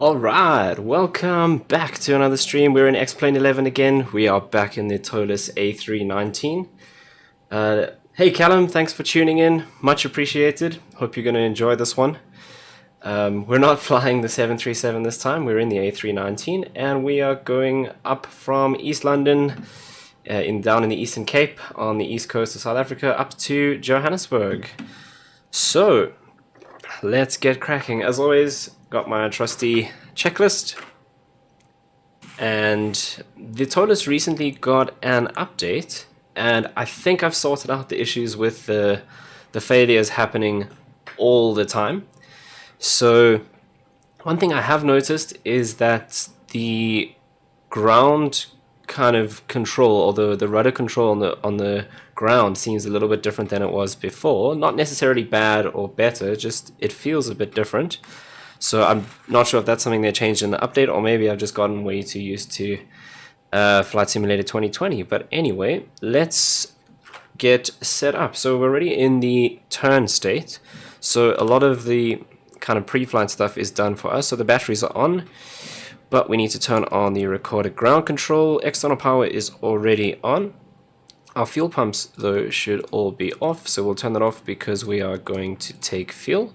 Alright, welcome back to another stream. We're in X-Plane 11 again. We are back in the Toliss A319. Hey Callum, thanks for tuning in. Much appreciated. Hope you're going to enjoy this one. We're not flying the 737 this time. We're in the A319 and we are going up from East London, down in the Eastern Cape on the east coast of South Africa up to Johannesburg. So, let's get cracking. As always, got my trusty checklist, and the Toliss recently got an update, and I think I've sorted out the issues with the failures happening all the time. So one thing I have noticed is that the ground kind of control, or the rudder control on the ground, seems a little bit different than it was before. Not necessarily bad or better, just it feels a bit different. So I'm not sure if that's something they changed in the update, or maybe I've just gotten way too used to Flight Simulator 2020. But anyway, let's get set up. So we're already in the turn state. So a lot of the kind of pre-flight stuff is done for us. So the batteries are on, but we need to turn on the recorded ground control. External power is already on. Our fuel pumps, though, should all be off. So we'll turn that off because we are going to take fuel.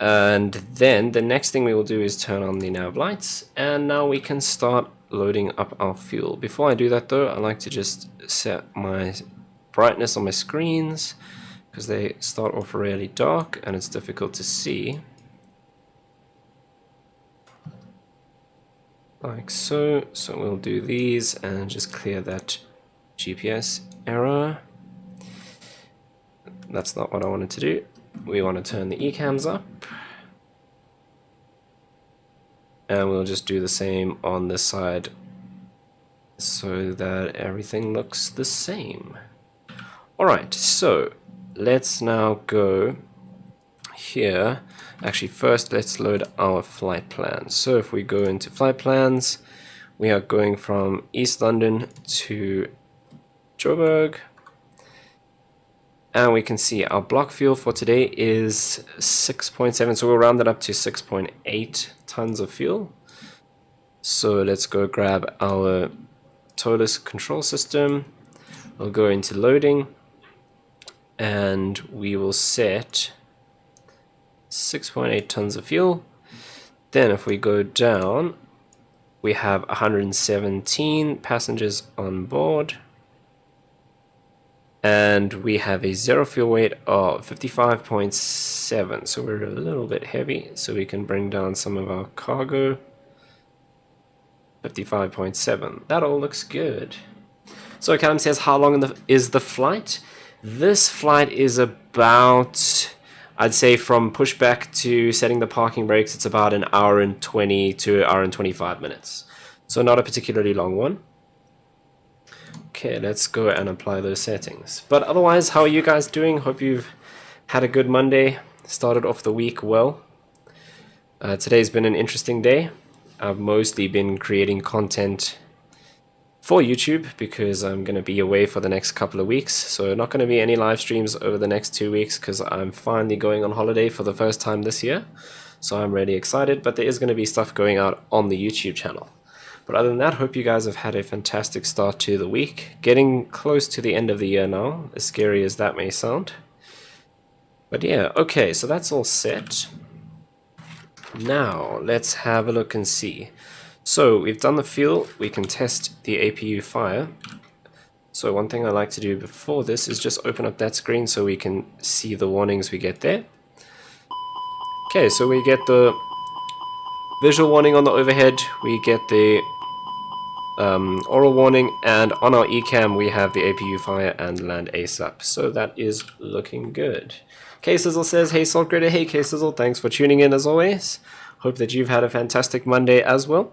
And then the next thing we will do is turn on the nav lights, and now we can start loading up our fuel. Before I do that though, I like to just set my brightness on my screens because they start off really dark and it's difficult to see. Like so. So we'll do these and just clear that GPS error. That's not what I wanted to do. We want to turn the eCams up, and we'll just do the same on this side so that everything looks the same. Alright, so let's now go here. Actually, first let's load our flight plan. So if we go into flight plans, we are going from East London to Joburg. And we can see our block fuel for today is 6.7, so we'll round it up to 6.8 tons of fuel. So let's go grab our Toliss control system. We'll go into loading, and we will set 6.8 tons of fuel. Then if we go down, we have 117 passengers on board. And we have a zero fuel weight of 55.7, so we're a little bit heavy, so we can bring down some of our cargo. 55.7, that all looks good. So Callum says, how long is the flight? This flight is about, I'd say from pushback to setting the parking brakes, it's about an hour and 20 to an hour and 25 minutes. So not a particularly long one. Okay, let's go and apply those settings. But otherwise, how are you guys doing? Hope you've had a good Monday, started off the week well. Today's been an interesting day. I've mostly been creating content for YouTube because I'm going to be away for the next couple of weeks. So not going to be any live streams over the next 2 weeks because I'm finally going on holiday for the first time this year. So I'm really excited, but there is going to be stuff going out on the YouTube channel. But other than that, hope you guys have had a fantastic start to the week. Getting close to the end of the year now, as scary as that may sound. But yeah, okay, so that's all set. Now, let's have a look and see. So, we've done the fuel, we can test the Apu Fire. So one thing I like to do before this is just open up that screen so we can see the warnings we get there. Okay, so we get the visual warning on the overhead, we get the oral warning, and on our eCam we have the Apu Fire and land ASAP. So that is looking good. K-Sizzle says, hey Saltgrader, hey K-Sizzle, thanks for tuning in as always. Hope that you've had a fantastic Monday as well.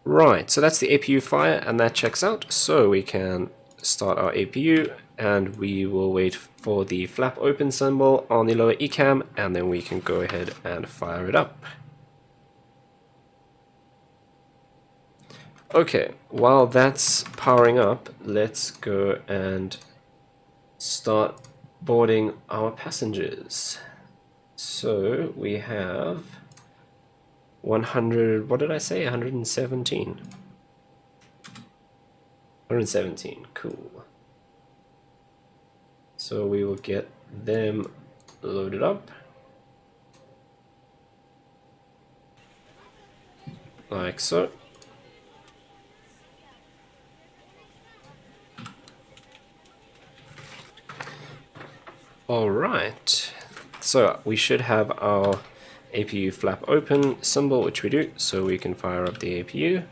Right, so that's the Apu Fire and that checks out. So we can start our APU and we will wait for the flap open symbol on the lower eCam, and then we can go ahead and fire it up. Okay, while that's powering up, let's go and start boarding our passengers. So we have 100, what did I say? 117. 117, cool. So we will get them loaded up. Like so. Alright, so we should have our APU flap open symbol, which we do, so we can fire up the APU,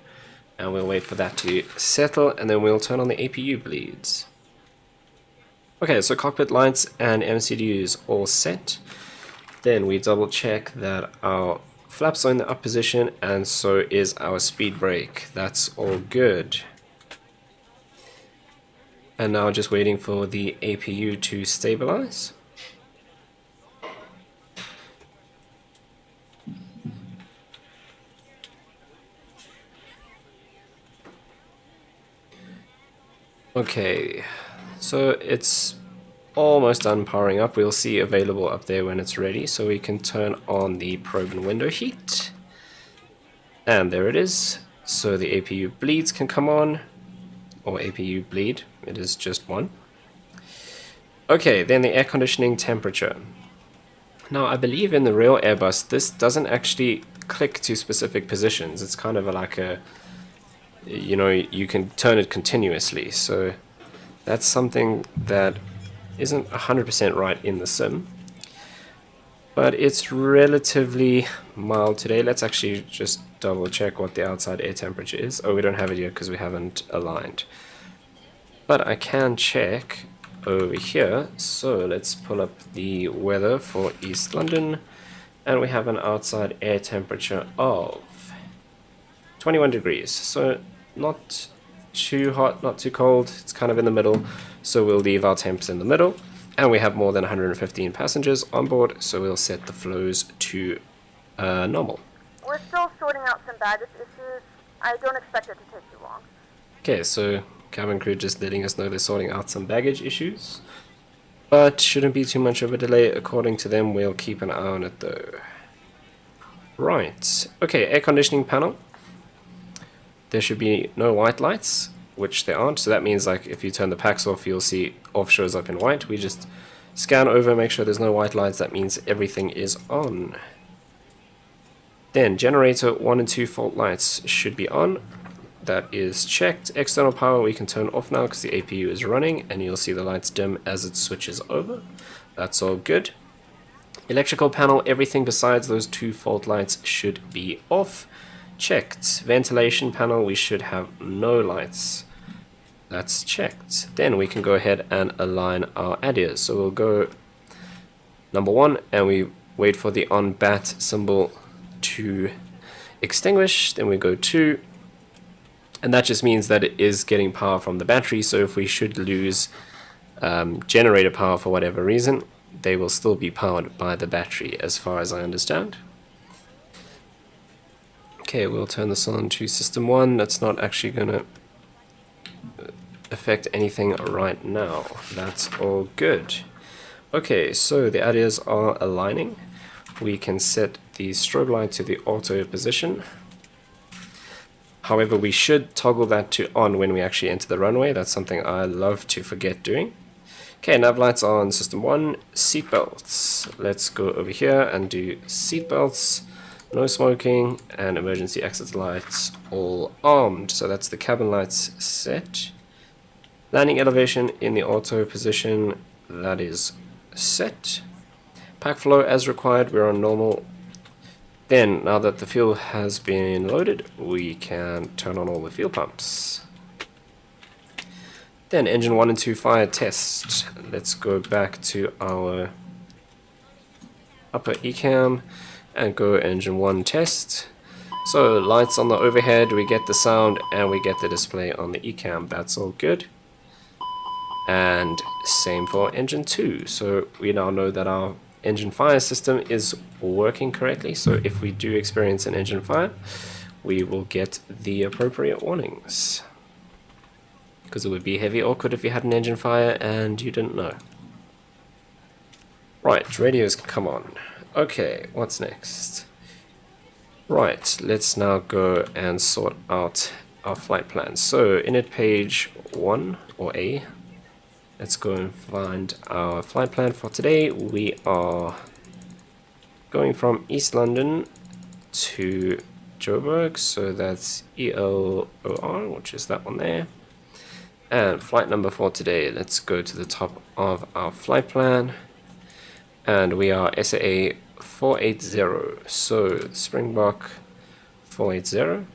and we'll wait for that to settle, and then we'll turn on the APU bleeds. Okay, so cockpit lights and MCDUs all set. Then we double check that our flaps are in the up position, and so is our speed brake. That's all good. And now just waiting for the APU to stabilize. Okay, so it's almost done powering up. We'll see available up there when it's ready, so we can turn on the probe and window heat. And there it is. So the APU bleeds can come on, or APU bleed, it is just one. Okay, then the air conditioning temperature. Now I believe in the real Airbus this doesn't actually click to specific positions. It's kind of like a, you know, you can turn it continuously, so that's something that isn't 100% right in the sim, but it's relatively mild today. Let's actually just double check what the outside air temperature is. Oh, we don't have it yet because we haven't aligned, but I can check over here. So let's pull up the weather for East London, and we have an outside air temperature of 21 degrees, so not too hot, not too cold, it's kind of in the middle, so we'll leave our temps in the middle, and we have more than 115 passengers on board, so we'll set the flows to normal. We're still sorting out some baggage issues. I don't expect it to take too long. Okay, so cabin crew just letting us know they're sorting out some baggage issues, but shouldn't be too much of a delay according to them. We'll keep an eye on it though. Right, okay, air conditioning panel. There should be no white lights, which there aren't, so that means like if you turn the PACX off, you'll see off shows up in white. We just scan over, make sure there's no white lights, that means everything is on. Then generator 1 and 2 fault lights should be on. That is checked. External power we can turn off now because the APU is running, and you'll see the lights dim as it switches over. That's all good. Electrical panel, everything besides those 2 fault lights should be off. Checked. Ventilation panel, we should have no lights. That's checked. Then we can go ahead and align our ADIAs. So we'll go number 1, and we wait for the on bat symbol to extinguish. Then we go 2, and that just means that it is getting power from the battery. So if we should lose generator power for whatever reason, they will still be powered by the battery, as far as I understand. Okay, we'll turn this on to system 1. That's not actually going to affect anything right now. That's all good. Okay, so the ADIAs are aligning. We can set the strobe light to the auto position. However, we should toggle that to on when we actually enter the runway. That's something I love to forget doing. Okay, nav lights on system 1. Seatbelts. Let's go over here and do seatbelts. No smoking, and emergency exit lights all armed. So that's the cabin lights set. Landing elevation in the auto position, that is set. Pack flow as required, we're on normal. Then, now that the fuel has been loaded, we can turn on all the fuel pumps. Then engine 1 and 2 fire test. Let's go back to our upper ECAM and go engine 1 test. So lights on the overhead, we get the sound, and we get the display on the ECAM. That's all good. And same for engine 2. So we now know that our engine fire system is working correctly. So if we do experience an engine fire, we will get the appropriate warnings. Because it would be heavy awkward if you had an engine fire and you didn't know. Right, radios can come on. Okay, what's next? Right, let's now go and sort out our flight plan. So, init page 1 or A, let's go and find our flight plan for today. We are going from East London to Joburg, so that's ELOR, which is that one there. And flight number for today, let's go to the top of our flight plan, and we are SAA 480, so Springbok 480,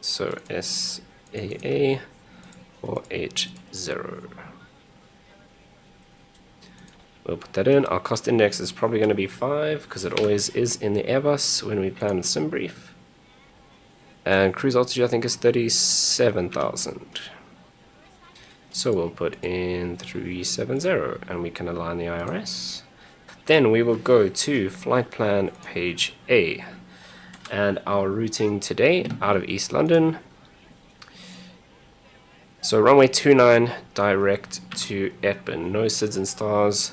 so SAA 480. We'll put that in. Our cost index is probably going to be 5, because it always is in the Airbus when we plan the sim brief. And cruise altitude I think is 37,000. So we'll put in 370 and we can align the IRS. Then we will go to flight plan page A. And our routing today out of East London. So runway 29 direct to Epin. No SIDS and stars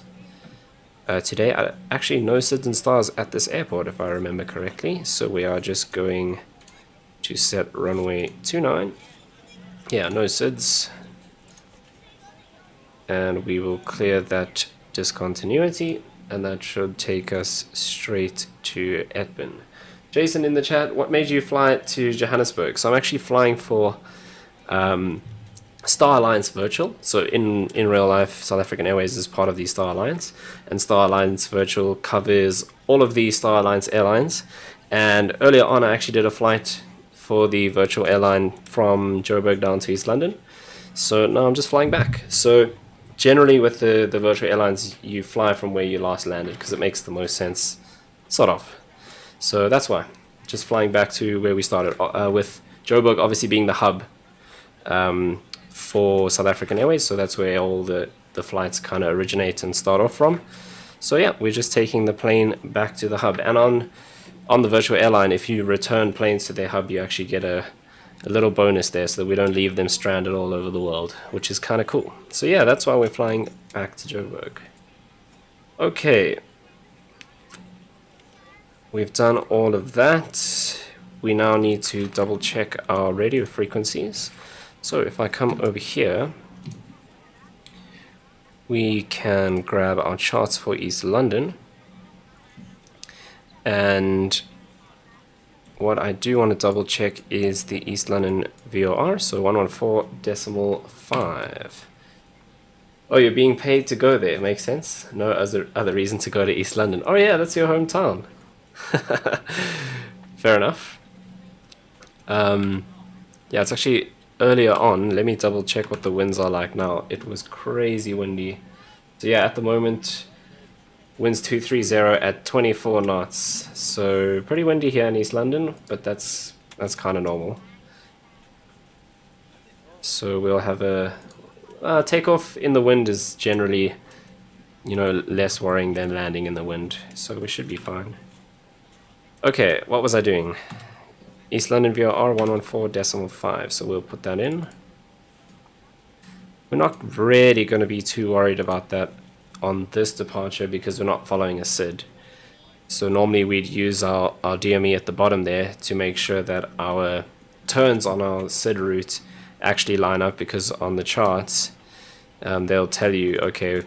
today. Actually no SIDS and stars at this airport if I remember correctly. So we are just going to set runway 29. Yeah, no SIDS. And we will clear that discontinuity, and that should take us straight to Epin. Jason in the chat, what made you fly to Johannesburg? So I'm actually flying for Star Alliance Virtual. So in real life, South African Airways is part of the Star Alliance, and Star Alliance Virtual covers all of the Star Alliance airlines. And earlier on, I actually did a flight for the virtual airline from Joburg down to East London. So now I'm just flying back. So generally with the virtual airlines, you fly from where you last landed because it makes the most sense, sort of. So that's why. Just flying back to where we started, with Joburg obviously being the hub for South African Airways. So that's where all the flights kind of originate and start off from. So yeah, we're just taking the plane back to the hub. And on the virtual airline, if you return planes to their hub, you actually get a little bonus there so that we don't leave them stranded all over the world, which is kind of cool. So yeah, that's why we're flying back to Joburg. Okay. We've done all of that. We now need to double check our radio frequencies. So if I come over here, we can grab our charts for East London. And what I do want to double check is the East London VOR, so 114.5. Oh, you're being paid to go there, makes sense. No other reason to go to East London. Oh yeah, that's your hometown. Fair enough. Yeah, it's actually earlier on. Let me double check what the winds are like now. It was crazy windy. So yeah, at the moment, winds 230 at 24 knots. So pretty windy here in East London, but that's kind of normal. So we'll have a takeoff in the wind is generally, less worrying than landing in the wind. So we should be fine. Okay, what was I doing? East London VOR 114.5. So we'll put that in. We're not really going to be too worried about that on this departure because we're not following a SID. So normally we'd use our DME at the bottom there to make sure that our turns on our SID route actually line up, because on the charts they'll tell you, okay,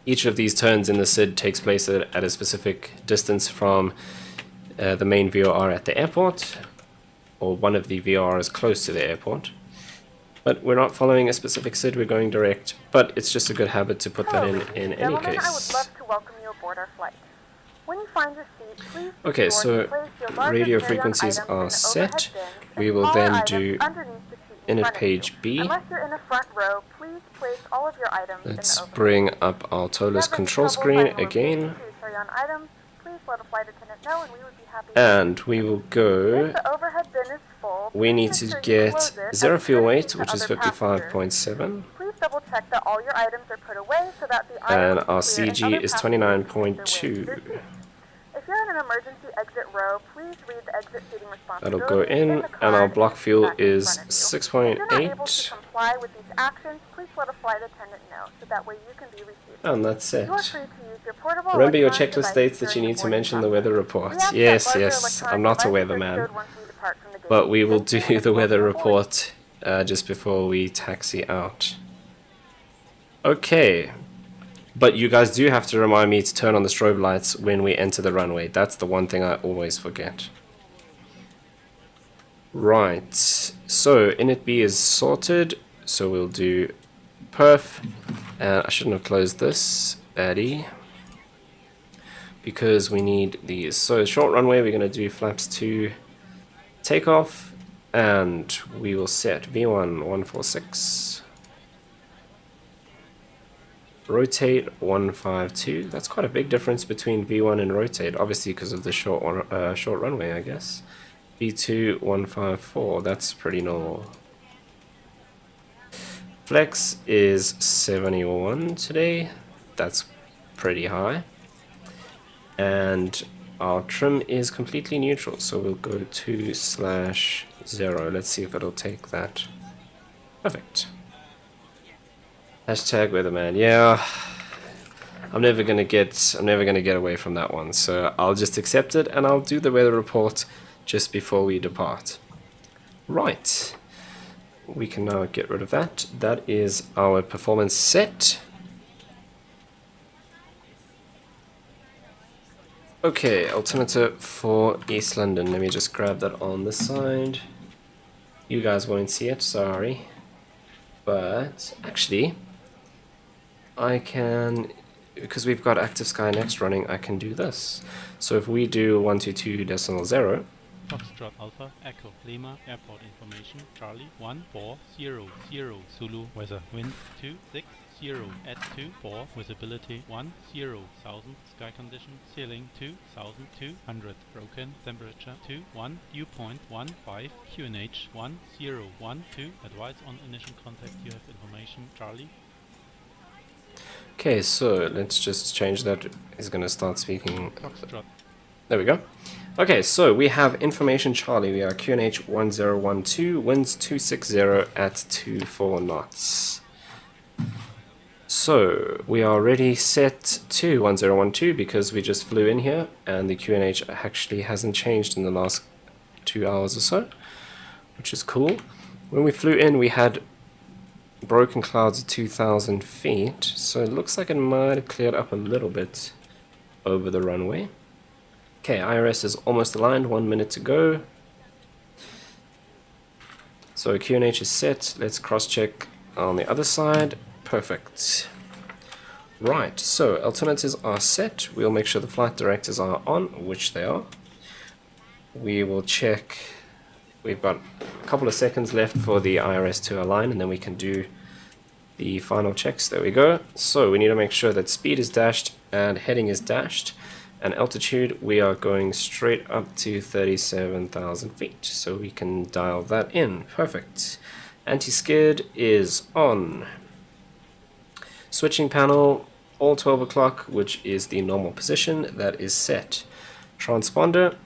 each of these turns in the SID takes place at a specific distance from the main VOR at the airport, or one of the VORs close to the airport. But we're not following a specific SID, we're going direct. But it's just a good habit to put that in any case. I would love to welcome you aboard our flight. When you find your seat, please okay, so radio frequencies are set. We will then do init page B. Unless you're in the front row, please place all of your items Let's bring up our Toliss control screen again. And we will go, we need to get 0 fuel weight, which is 55.7. Please double check that all your items are put away so that the and our CG is 29.2. If If you're in an emergency exit row, please read the exit seating That'll responsibilities go in, the and our card block fuel back in is front of you. If you're not able to 6.8, comply with these actions, please let a flight attendant know so that way you can be received. and that's it. You are free to use your portable Remember, your electronic checklist states devices that you during need to boarding mention the process. weather We report. ask that Yes, larger yes, electronic I'm not a devices are weatherman, stowed once we depart from the gate. but we will Thank do you the and weather welcome aboard. report just before we taxi out. Okay, but you guys do have to remind me to turn on the strobe lights when we enter the runway. That's the one thing I always forget. Right, so init B is sorted, so we'll do perf, and I shouldn't have closed this, Addy, because we need these. So short runway, we're going to do flaps 2 takeoff, and we will set V1 146, rotate 152. That's quite a big difference between V1 and rotate, obviously because of the short runway, I guess. V2 154, that's pretty normal. Flex is 71 today, that's pretty high. And our trim is completely neutral, so we'll go 2/0. Let's see if it'll take that. Perfect. Hashtag weatherman. Yeah, I'm never gonna get away from that one, so I'll just accept it and I'll do the weather report just before we depart. Right, we can now get rid of that. That is our performance set. Okay, altimeter for East London. Let me just grab that on this side. You guys won't see it, sorry. But actually, I can, because we've got Active Sky Next running, I can do this. So if we do 122.0, Foxtrot Alpha, Echo, Lima, Airport Information, Charlie, 1400, Zulu, weather, wind, 260, at 24, visibility, 10,000, sky condition, ceiling, 2,200, broken, temperature, 21, dew point, 15, QNH, 1012, advise on initial contact, you have information, Charlie. okay, so let's just change that. He's going to start speaking. Foxtrot. There we go. Okay, so we have information Charlie. We are QNH 1012, winds 260 at 24 knots. So we are already set to 1012 because we just flew in here and the QNH actually hasn't changed in the last 2 hours or so, which is cool. When we flew in, we had broken clouds at 2,000 feet, so it looks like it might have cleared up a little bit over the runway. Okay, IRS is almost aligned, 1 minute to go. So QNH is set. Let's cross-check on the other side. Perfect. Right, so alternatives are set. We'll make sure the flight directives are on, which they are. We will check. We've got a couple of seconds left for the IRS to align, and then we can do the final checks. There we go. So we need to make sure that speed is dashed and heading is dashed. And altitude, we are going straight up to 37,000 feet, so we can dial that in. Perfect. Anti-skid is on. Switching panel, all 12 o'clock, which is the normal position, that is set. Transponder,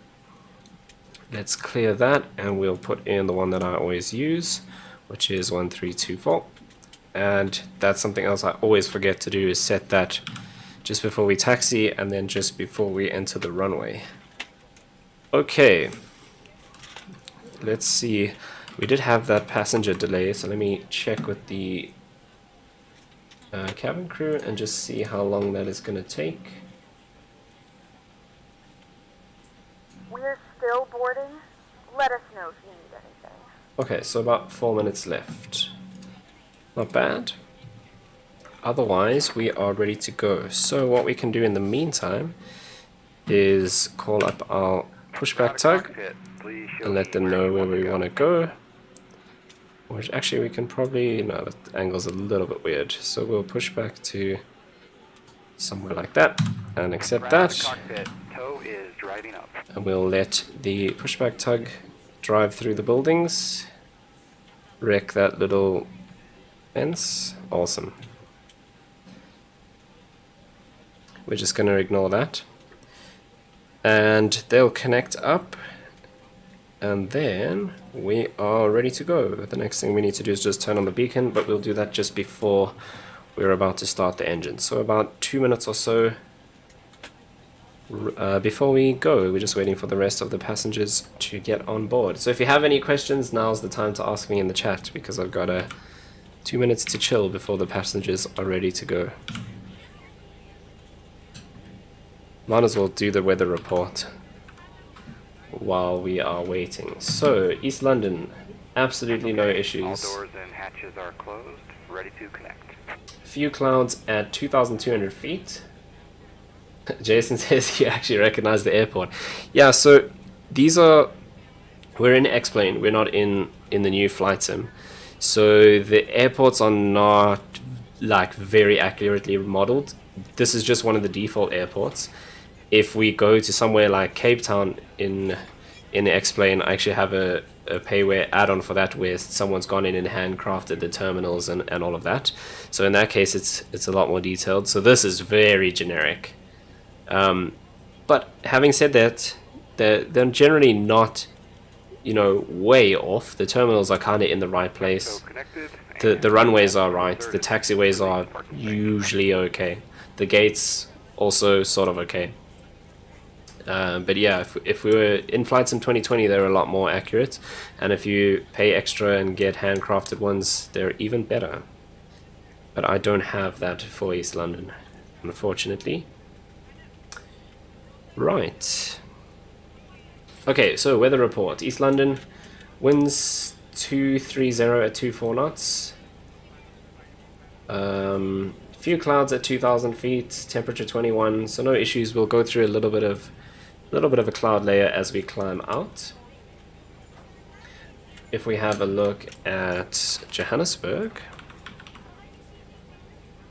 let's clear that, and we'll put in the one that I always use, which is 1324. And that's something else I always forget to do, is set that just before we taxi and then just before we enter the runway. Okay, let's see. We did have that passenger delay, so let me check with the cabin crew and just see how long that is going to take. We're still boarding. Let us know if you need anything. Okay, so about 4 minutes left. Not bad. Otherwise, we are ready to go. So what we can do in the meantime is call up our pushback tug and let them know where we want to go. Which actually we can probably, no, that angle's a little bit weird. So we'll push back to somewhere like that and accept that. And we'll let the pushback tug drive through the buildings. Wreck that little fence. Awesome. We're just going to ignore that. and they'll connect up, and then we are ready to go. The next thing we need to do is just turn on the beacon, but we'll do that just before we're about to start the engine. So about 2 minutes or so before we go. We're just waiting for the rest of the passengers to get on board. So if you have any questions, now's the time to ask me in the chat, because I've got 2 minutes to chill before the passengers are ready to go. Might as well do the weather report while we are waiting. So, East London, absolutely no issues. All doors and hatches are closed, ready to connect. Few clouds at 2,200 feet. Jason says you actually recognize the airport. Yeah, so these are... We're in X-Plane, we're not in the new flight sim. So the airports are not like very accurately modeled. This is just one of the default airports. If we go to somewhere like Cape Town in X-Plane, I actually have a payware add-on for that, where someone's gone in and handcrafted the terminals and all of that. So in that case, it's a lot more detailed. So this is very generic. But having said that, they're generally not, you know, way off. The terminals are kind of in the right place. The runways are right. The taxiways are usually okay. The gates also sort of okay. But yeah, if we were in Flight Sim 2020, they're a lot more accurate, and if you pay extra and get handcrafted ones, they're even better. But I don't have that for East London, unfortunately. Right. Okay, so weather report. East London, winds 230 at 24 knots. Few clouds at 2,000 feet, temperature 21, so no issues. We'll go through a little bit of a cloud layer as we climb out. If we have a look at Johannesburg,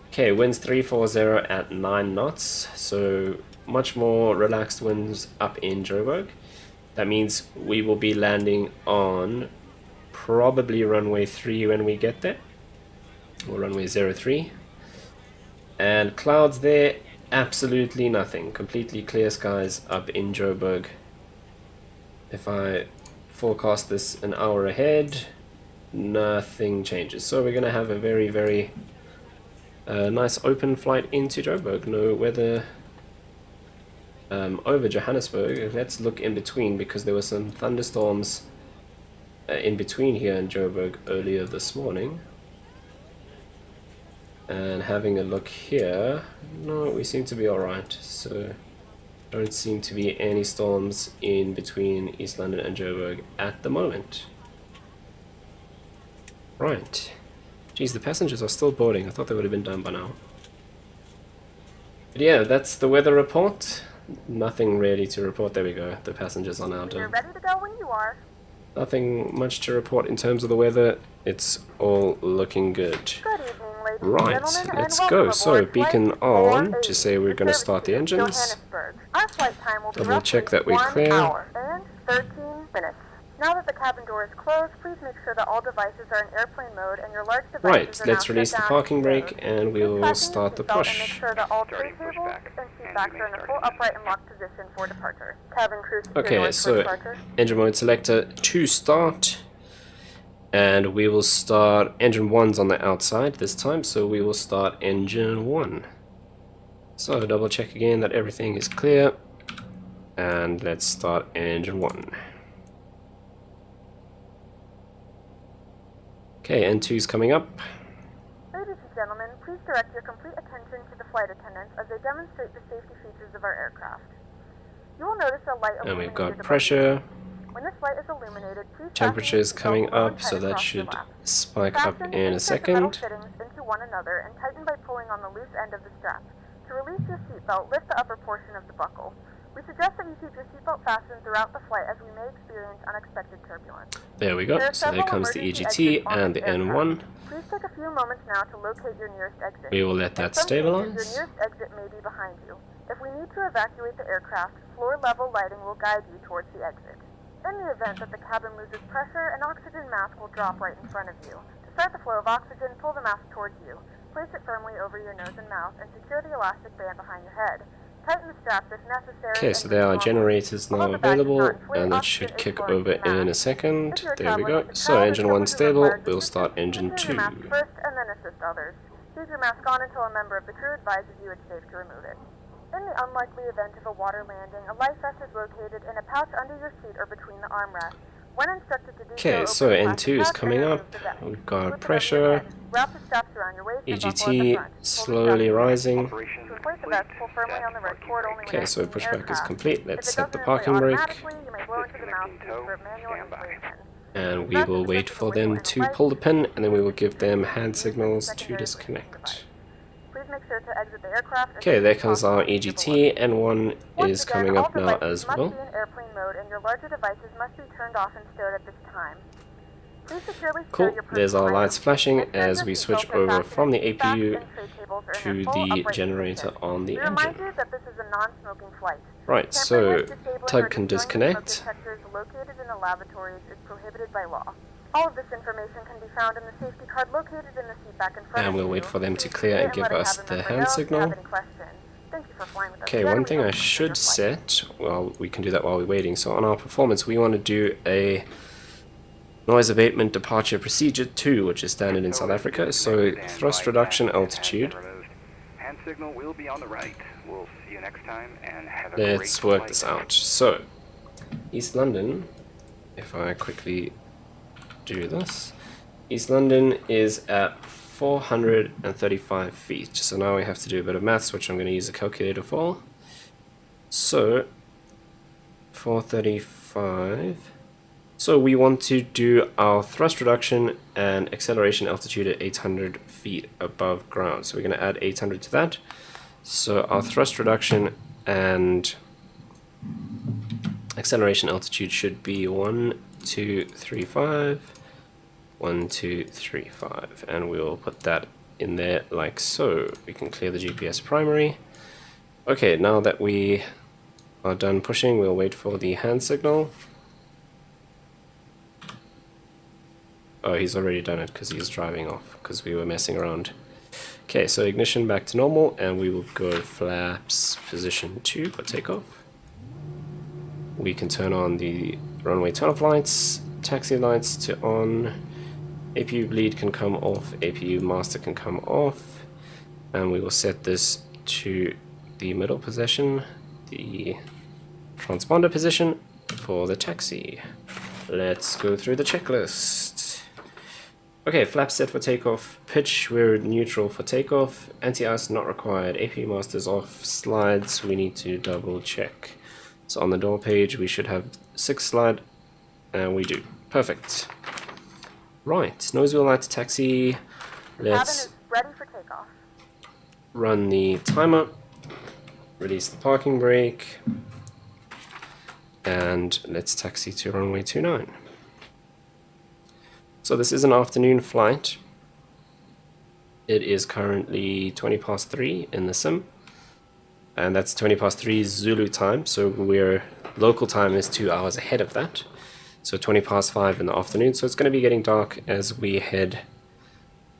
okay, winds 340 at 9 knots, so much more relaxed winds up in Joburg. That means we will be landing on probably runway 3 when we get there, or runway 03. And clouds there, absolutely nothing. Completely clear skies up in Joburg. If I forecast this an hour ahead, nothing changes. So we're going to have a very, very nice open flight into Joburg. No weather over Johannesburg. Let's look in between, because there were some thunderstorms in between here in Joburg earlier this morning. And having a look here, no, we seem to be alright. So don't seem to be any storms in between East London and Joburg at the moment. Right. Geez, the passengers are still boarding. I thought they would have been done by now. But yeah, that's the weather report. Nothing really to report. There we go. The passengers are now done. You're ready to go when you are. Nothing much to report in terms of the weather. It's all looking good. Good evening, ladies Right, and gentlemen, let's and go. welcome So, aboard beacon Flight on 480, to say we're going to start the engines. Johannesburg. Our flight time will be Double roughly check that we're 1 clear. hour and 13 minutes. Now that the cabin door is closed, please make sure that all devices are in airplane mode and your large devices Right, are let's now release shut the down parking and brake, closed. and we Please will fasten start the your seatbelt and push. make sure that all tray Starting tables pushback. and seat And backs we are in may a start full ignition. upright and locked position for departure. Cabin crew secure Okay, doors for so departure. engine mode selector to start, and we will start engine 1's on the outside this time, so we will start engine 1. So double check again that everything is clear, and let's start engine 1. Okay, N2's coming up. Ladies and gentlemen, please direct your complete attention to the flight attendants as they demonstrate the safety features of our aircraft. You will notice a light And we've illuminated got above pressure. you. When this light is illuminated, please Temperature is fasten your coming seatbelt low and up, tight so that across should your lap. spike up Fasten in a each of the metal second. fittings into one another and tighten by pulling on the loose end of the strap. To release your seatbelt, lift the upper portion of the buckle. We suggest that you keep your seatbelt fastened throughout the flight, as we may experience unexpected turbulence. There we go. There are So there several comes the emergency EGT exits on and this the N1. aircraft. Please take a few moments now to locate your nearest exit. We will let In that some cases, stabilize. your nearest exit may be behind you. If we need to evacuate the aircraft, floor-level lighting will guide you towards the exit. In the event that the cabin loses pressure, an oxygen mask will drop right in front of you. To start the flow of oxygen, pull the mask towards you. Place it firmly over your nose and mouth and secure the elastic band behind your head. Tighten the straps if necessary. Okay, so there are generators now available, and that should kick over in a second. There we go. So engine 1 stable, we'll start engine 2. Your mask first and then assist others. Keep your mask on until a member of the crew advises you it's safe to remove it. In the unlikely event of a water landing, a life vest is located in a pouch under your seat or between the armrests. When instructed to do Okay, so N2 is coming up. We've got pressure, EGT slowly rising. Okay, so pushback is complete. Let's set the parking brake. And we will wait for them to pull the pin, and then we will give them hand signals to disconnect. Okay, there comes our EGT, and one is coming up now as well. Cool, there's our lights flashing as we switch over from the APU to the generator on the engine. Right, so tug can disconnect. All of this information can be found in the safety card located in the seat back in front of you. And we'll wait for them to clear and give us the hand signal. Okay, one thing I should set, well, we can do that while we're waiting. So on our performance, we want to do a noise abatement departure procedure 2, which is standard in South Africa. So thrust reduction altitude. Hand signal will be on the right. We'll see you next time and have a Let's great work this out. So East London, if I quickly do this, East London is at 435 feet. So now we have to do a bit of maths, which I'm going to use a calculator for. So 435. So we want to do our thrust reduction and acceleration altitude at 800 feet above ground. So we're going to add 800 to that. So our thrust reduction and acceleration altitude should be 1235. 1235, and we'll put that in there like so. We can clear the GPS primary. Okay, now that we are done pushing, we'll wait for the hand signal. Oh, he's already done it because he's driving off because we were messing around. Okay, so ignition back to normal, and we will go flaps position 2 for takeoff. We can turn on the runway turn-off lights, taxi lights to on. APU bleed can come off, APU master can come off, and we will set this to the middle position, the transponder position for the taxi. Let's go through the checklist. Okay, flaps set for takeoff, pitch we're neutral for takeoff, anti-ice not required, APU master's off, slides we need to double check. So on the door page we should have 6 slide, and we do. Perfect. Right, nose wheel light to taxi. Let's run the timer, release the parking brake, and let's taxi to runway 29. So this is an afternoon flight. It is currently 20 past 3 in the sim, and that's 20 past 3 Zulu time, so local time is 2 hours ahead of that. So 20 past 5 in the afternoon, so it's going to be getting dark as we head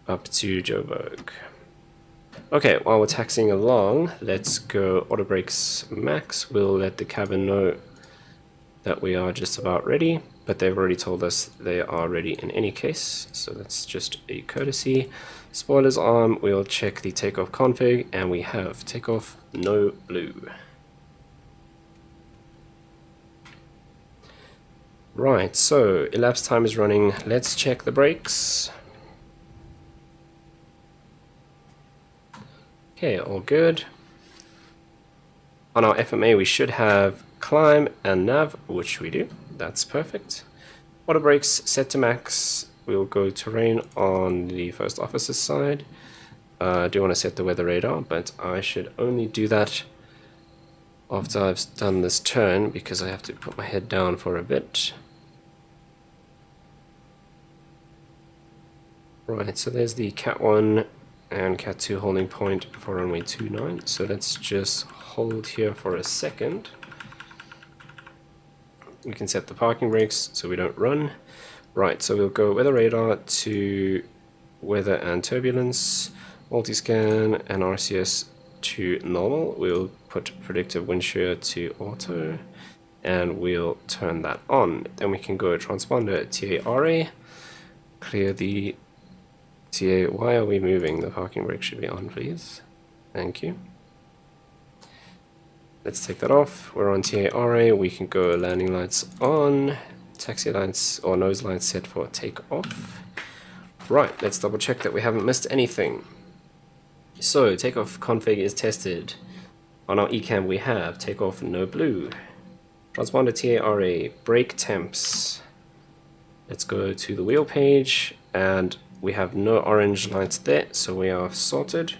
up to Joburg. Okay, while we're taxiing along, let's go auto brakes max. We'll let the cabin know that we are just about ready, but they've already told us they are ready in any case, so that's just a courtesy. Spoilers on, we'll check the takeoff config, and we have takeoff no blue. Right, so elapsed time is running. Let's check the brakes. Okay, all good. On our FMA we should have climb and nav, which we do. That's perfect. Auto brakes set to max. We'll go terrain on the first officer's side. I do want to set the weather radar, but I should only do that after I've done this turn because I have to put my head down for a bit. Right, so there's the Cat 1 and Cat 2 holding point for runway 29. So let's just hold here for a second. We can set the parking brakes so we don't run. Right, so we'll go weather radar to weather and turbulence, multi-scan and RCS to normal. We'll put predictive wind shear to auto, and we'll turn that on. Then we can go transponder TARA, clear the TA. Why are we moving? The parking brake should be on, please. Thank you. Let's take that off. We're on TARA. We can go landing lights on, taxi lights or nose lights set for takeoff. Right, let's double check that we haven't missed anything. So, takeoff config is tested. On our ECAM we have takeoff no blue. Transponder TARA, brake temps. Let's go to the wheel page, and we have no orange lights there, so we are sorted.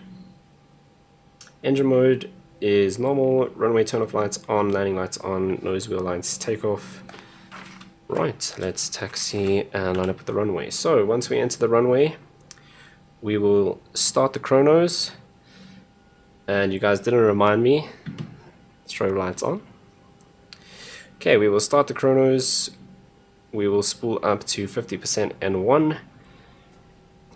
Engine mode is normal, runway turn-off lights on, landing lights on, nose wheel lights takeoff. Right, let's taxi and line up with the runway. So once we enter the runway, we will start the chronos, and you guys didn't remind me, strobe lights on. Okay, we will start the chronos, we will spool up to 50% N1,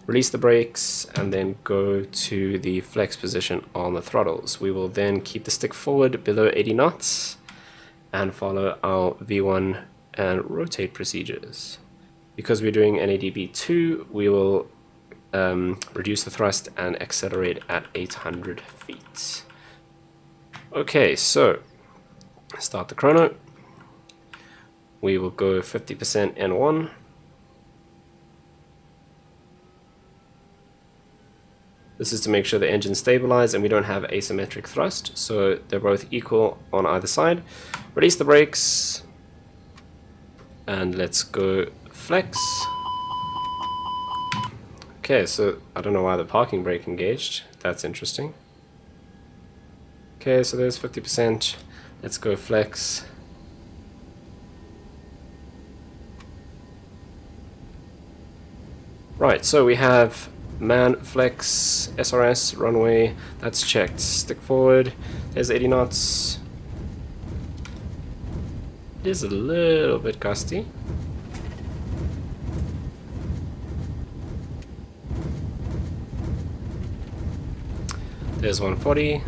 release the brakes, and then go to the flex position on the throttles. We will then keep the stick forward below 80 knots and follow our V1 and rotate procedures. Because we're doing NADB2, we will reduce the thrust and accelerate at 800 feet. Okay, so start the chrono. We will go 50% N1. This is to make sure the engine stabilizes and we don't have asymmetric thrust, so they're both equal on either side. Release the brakes, and let's go flex. Okay, so I don't know why the parking brake engaged. That's interesting. Okay, so there's 50%. Let's go flex. Right, so we have man, flex, SRS, runway, that's checked. Stick forward, there's 80 knots. It is a little bit gusty. There's 140.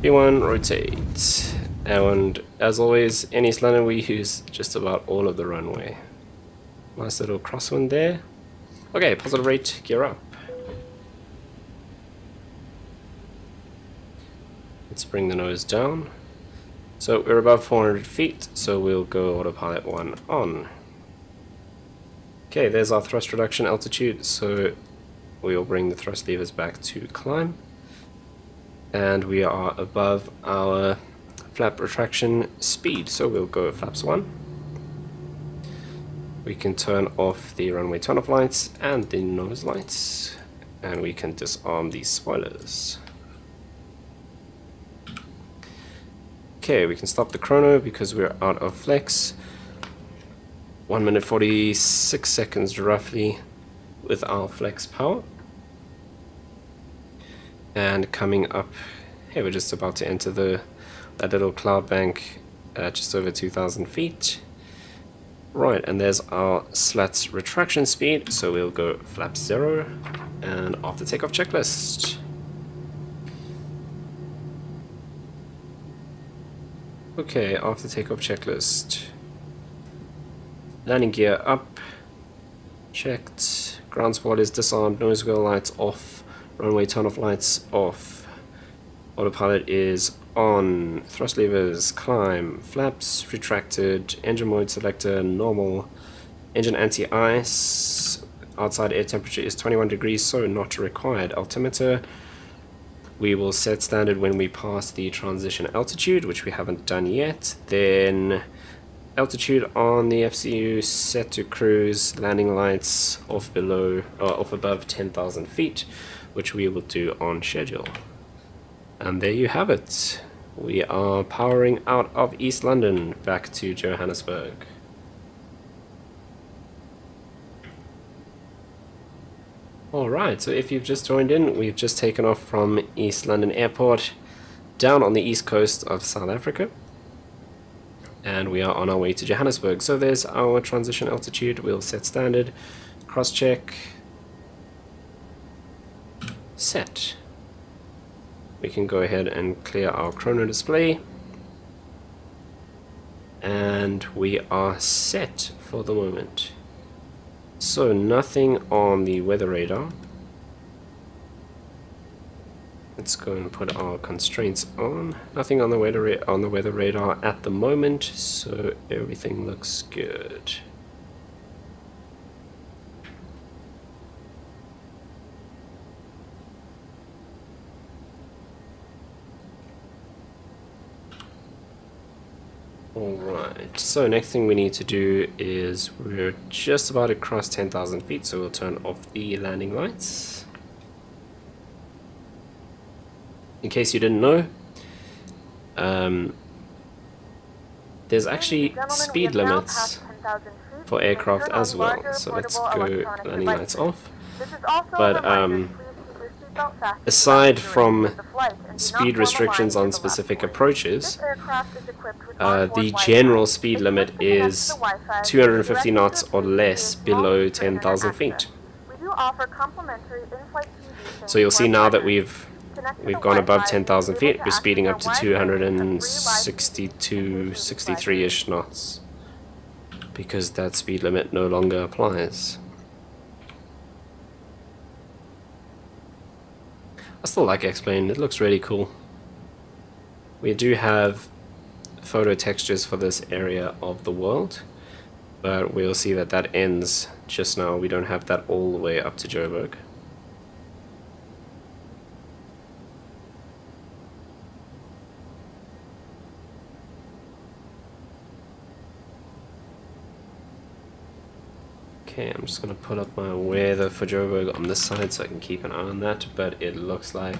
B1, rotate. And as always, in East London we use just about all of the runway. Nice little crosswind there. Okay, positive rate, gear up. Let's bring the nose down. So we're above 400 feet, so we'll go autopilot 1 on. Okay, there's our thrust reduction altitude, so we'll bring the thrust levers back to climb. And we are above our flap retraction speed, so we'll go flaps 1. We can turn off the runway turn-off lights and the nose lights, and we can disarm these spoilers. Okay, we can stop the chrono because we're out of flex. 1 minute 46 seconds roughly with our flex power. And coming up, hey, we're just about to enter that little cloud bank at just over 2,000 feet. Right, and there's our slats retraction speed, so we'll go flap 0 and off the takeoff checklist. Okay, off the takeoff checklist. Landing gear up, checked. Ground spoilers disarmed, nose wheel lights off, runway turn-off lights off. Autopilot is on, thrust levers, climb, flaps retracted, engine mode selector, normal, engine anti-ice, outside air temperature is 21 degrees, so not required. Altimeter, we will set standard when we pass the transition altitude, which we haven't done yet. Then altitude on the FCU set to cruise, landing lights off above 10,000 feet, which we will do on schedule. And there you have it. We are powering out of East London back to Johannesburg. Alright, so if you've just joined in, we've just taken off from East London Airport down on the east coast of South Africa. And we are on our way to Johannesburg. So there's our transition altitude. We'll set standard, cross check. set. We can go ahead and clear our chrono display, and we are set for the moment. So nothing on the weather radar. Let's go and put our constraints on. Nothing on the weather radar at the moment, so everything looks good. Alright, so next thing we need to do is we're just about to cross 10,000 feet, so we'll turn off the landing lights. In case you didn't know, there's actually speed limits for aircraft as well, so let's go landing lights off. But aside from speed restrictions on specific approaches, the general speed limit is 250 knots or less below 10,000 feet. So you'll see now that we've gone above 10,000 feet, we're speeding up to 262, 63-ish knots, because that speed limit no longer applies. I still like X-Plane, it looks really cool. We do have photo textures for this area of the world, but we'll see that that ends just now. We don't have that all the way up to Joburg. Okay, I'm just going to put up my weather for Joburg on this side so I can keep an eye on that, but it looks like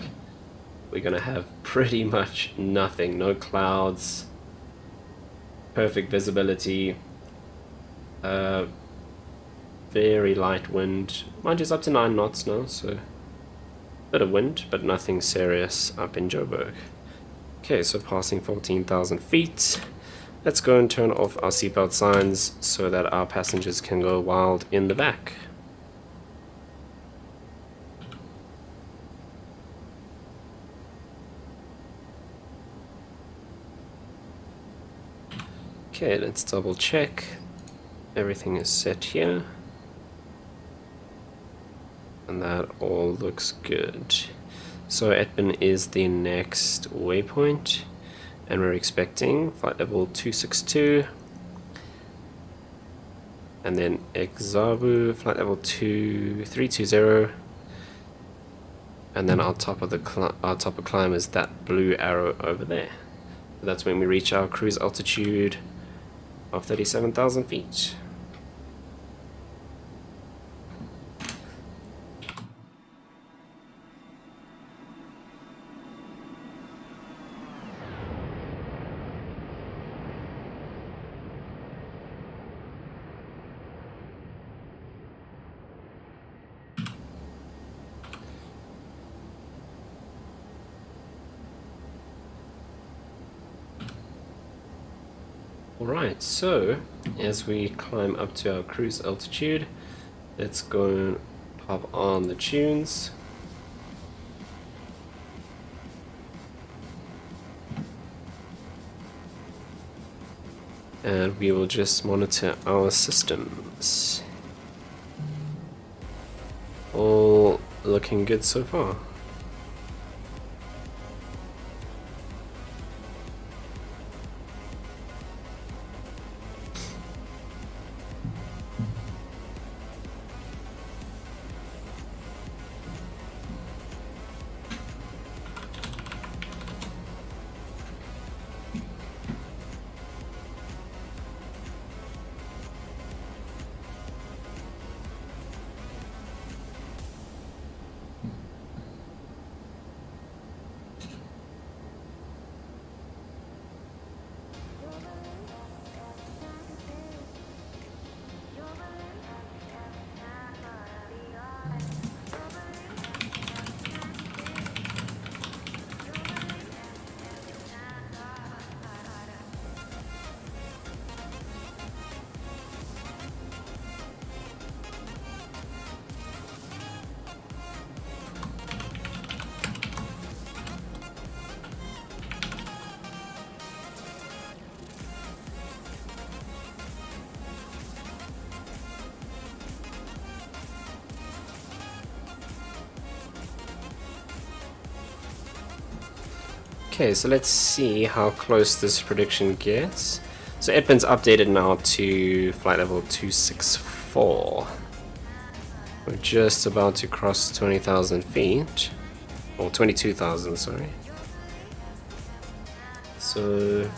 we're going to have pretty much nothing. No clouds, perfect visibility, very light wind. Mind you, it's up to 9 knots now, so a bit of wind, but nothing serious up in Joburg. Okay, so passing 14,000 feet. Let's go and turn off our seatbelt signs so that our passengers can go wild in the back. Okay, let's double check. Everything is set here. And that all looks good. So Edbin is the next waypoint. And we're expecting flight level 262, and then Exabu flight level 2320, and then our top of climb is that blue arrow over there. That's when we reach our cruise altitude of 37,000 feet. Alright, so as we climb up to our cruise altitude, let's go and pop on the tunes. And we will just monitor our systems. All looking good so far. Okay, so let's see how close this prediction gets. So Edmund's updated now to flight level 264. We're just about to cross 20,000 feet. Or 22,000, sorry. So...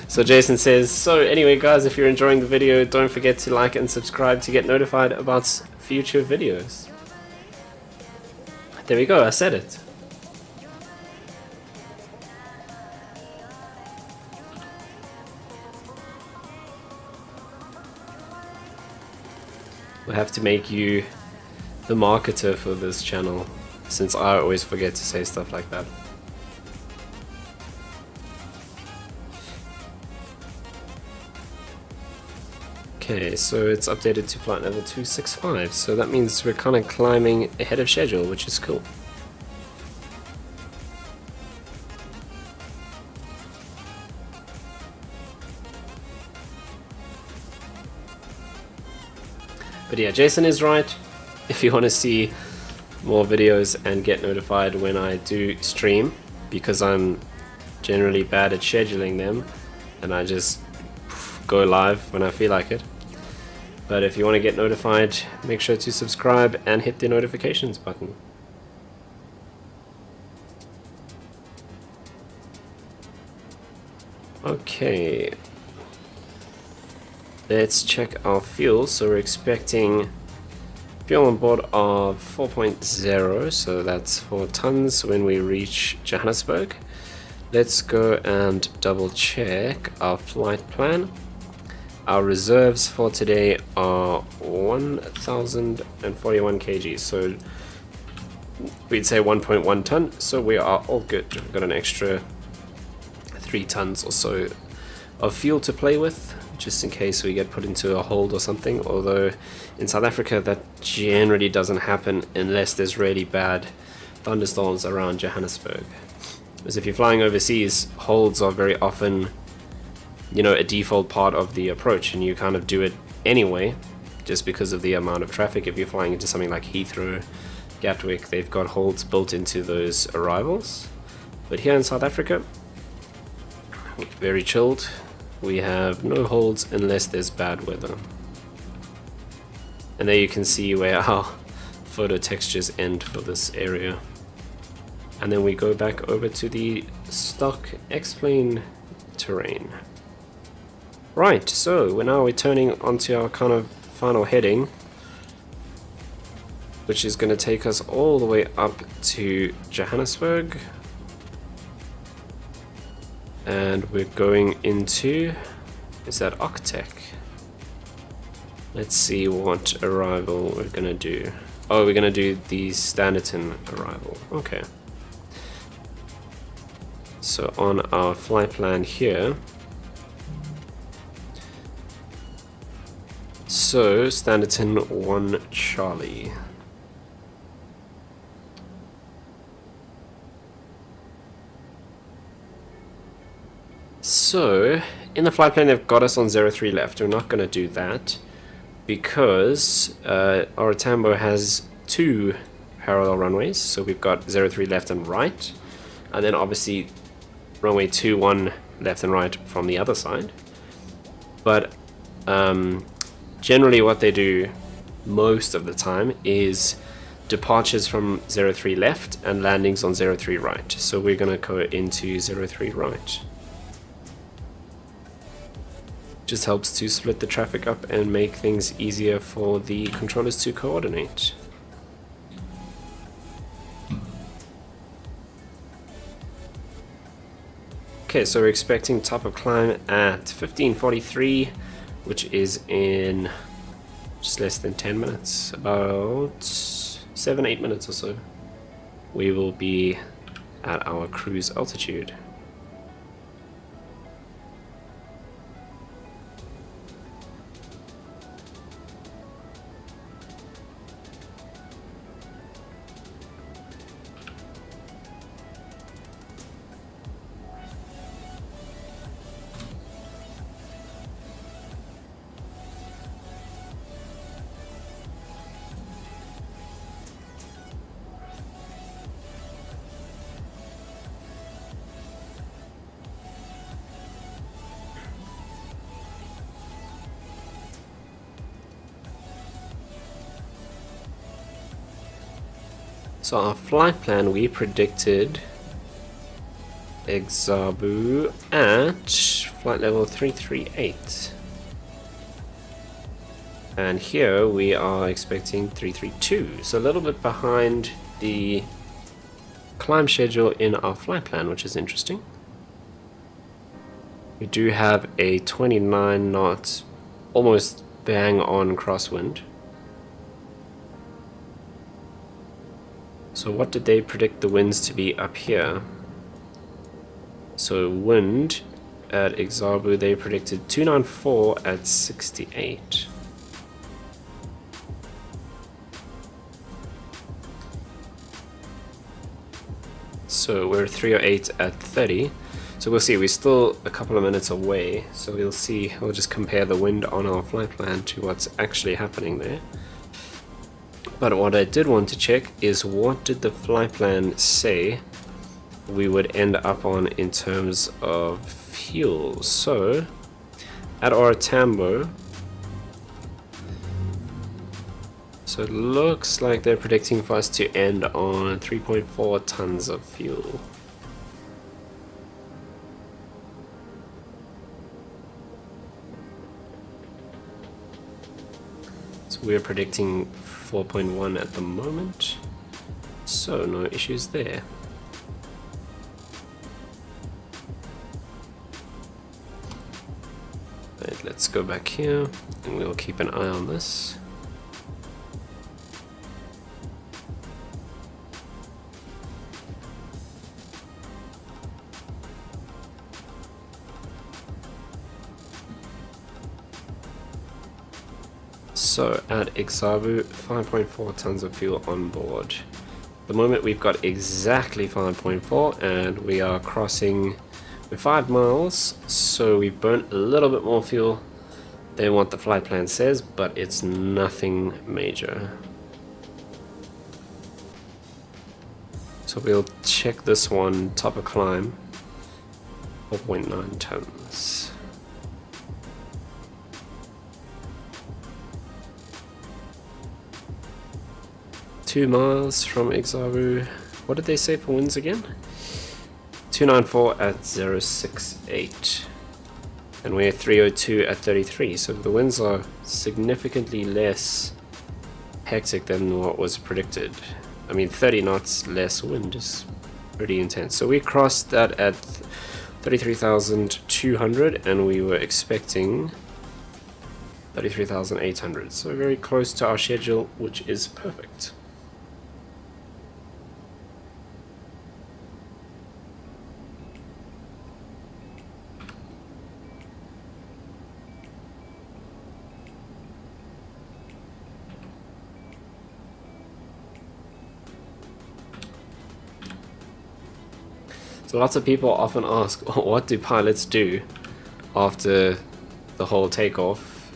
So Jason says, so anyway guys, if you're enjoying the video, don't forget to like and subscribe to get notified about future videos. There we go, I said it. We'll have to make you the marketer for this channel, since I always forget to say stuff like that. Okay, so it's updated to flight level 265, so that means we're kind of climbing ahead of schedule, which is cool. But yeah, Jason is right. If you want to see more videos and get notified when I do stream, because I'm generally bad at scheduling them, and I just go live when I feel like it. But if you want to get notified, make sure to subscribe and hit the notifications button. Okay, let's check our fuel. So we're expecting fuel on board of 4.0, so that's 4 tons when we reach Johannesburg. Let's go and double check our flight plan. Our reserves for today are 1,041 kg, so we'd say 1.1 ton, so we are all good. We've got an extra 3 tons or so of fuel to play with, just in case we get put into a hold or something, although in South Africa that generally doesn't happen unless there's really bad thunderstorms around Johannesburg. Because if you're flying overseas, holds are very often, you know, a default part of the approach, and you kind of do it anyway just because of the amount of traffic. If you're flying into something like Heathrow, Gatwick, they've got holds built into those arrivals. But here in South Africa, very chilled. We have no holds unless there's bad weather. And there you can see where our photo textures end for this area. And then we go back over to the stock X-plane terrain. Right, so we're now returning onto our kind of final heading, which is going to take us all the way up to Johannesburg. And we're going into, is that Octec? Let's see what arrival we're going to do. Oh, we're going to do the Standerton arrival. Okay. So on our flight plan here, so Standerton 1 Charlie. So in the flight plan they've got us on 03 left. We're not going to do that because our Tambo has 2 parallel runways. So we've got 03 left and right, and then obviously runway 21 left and right from the other side. But generally what they do most of the time is departures from 03 left and landings on 03 right. So we're going to go into 03 right. Just helps to split the traffic up and make things easier for the controllers to coordinate. Okay, so we're expecting top of climb at 15:43, which is in just less than 10 minutes, about 7-8 minutes or so. We will be at our cruise altitude. So our flight plan, we predicted Exabu at flight level 338. And here we are expecting 332. So a little bit behind the climb schedule in our flight plan, which is interesting. We do have a 29 knot, almost bang on crosswind. So what did they predict the winds to be up here? So wind at Exabu, they predicted 294 at 68. So we're 308 at 30. So we'll see, we're still a couple of minutes away. So we'll see, we'll just compare the wind on our flight plan to what's actually happening there. But what I did want to check is what did the flight plan say we would end up on in terms of fuel. So at our Tambo, so it looks like they're predicting for us to end on 3.4 tons of fuel. So we're predicting 4.1 at the moment, so no issues there. Right, let's go back here and we'll keep an eye on this. So at Exabu, 5.4 tons of fuel on board. At the moment we've got exactly 5.4 and we are crossing with 5 miles, so we burnt a little bit more fuel than what the flight plan says, but it's nothing major. So we'll check this one, top of climb, 4.9 tons. Two miles from Exabu. What did they say for winds again? 294 at 068. And we're 302 at 33. So the winds are significantly less hectic than what was predicted. I mean, 30 knots less wind is pretty intense. So we crossed that at 33,200 and we were expecting 33,800. So very close to our schedule, which is perfect. So lots of people often ask, what do pilots do after the whole takeoff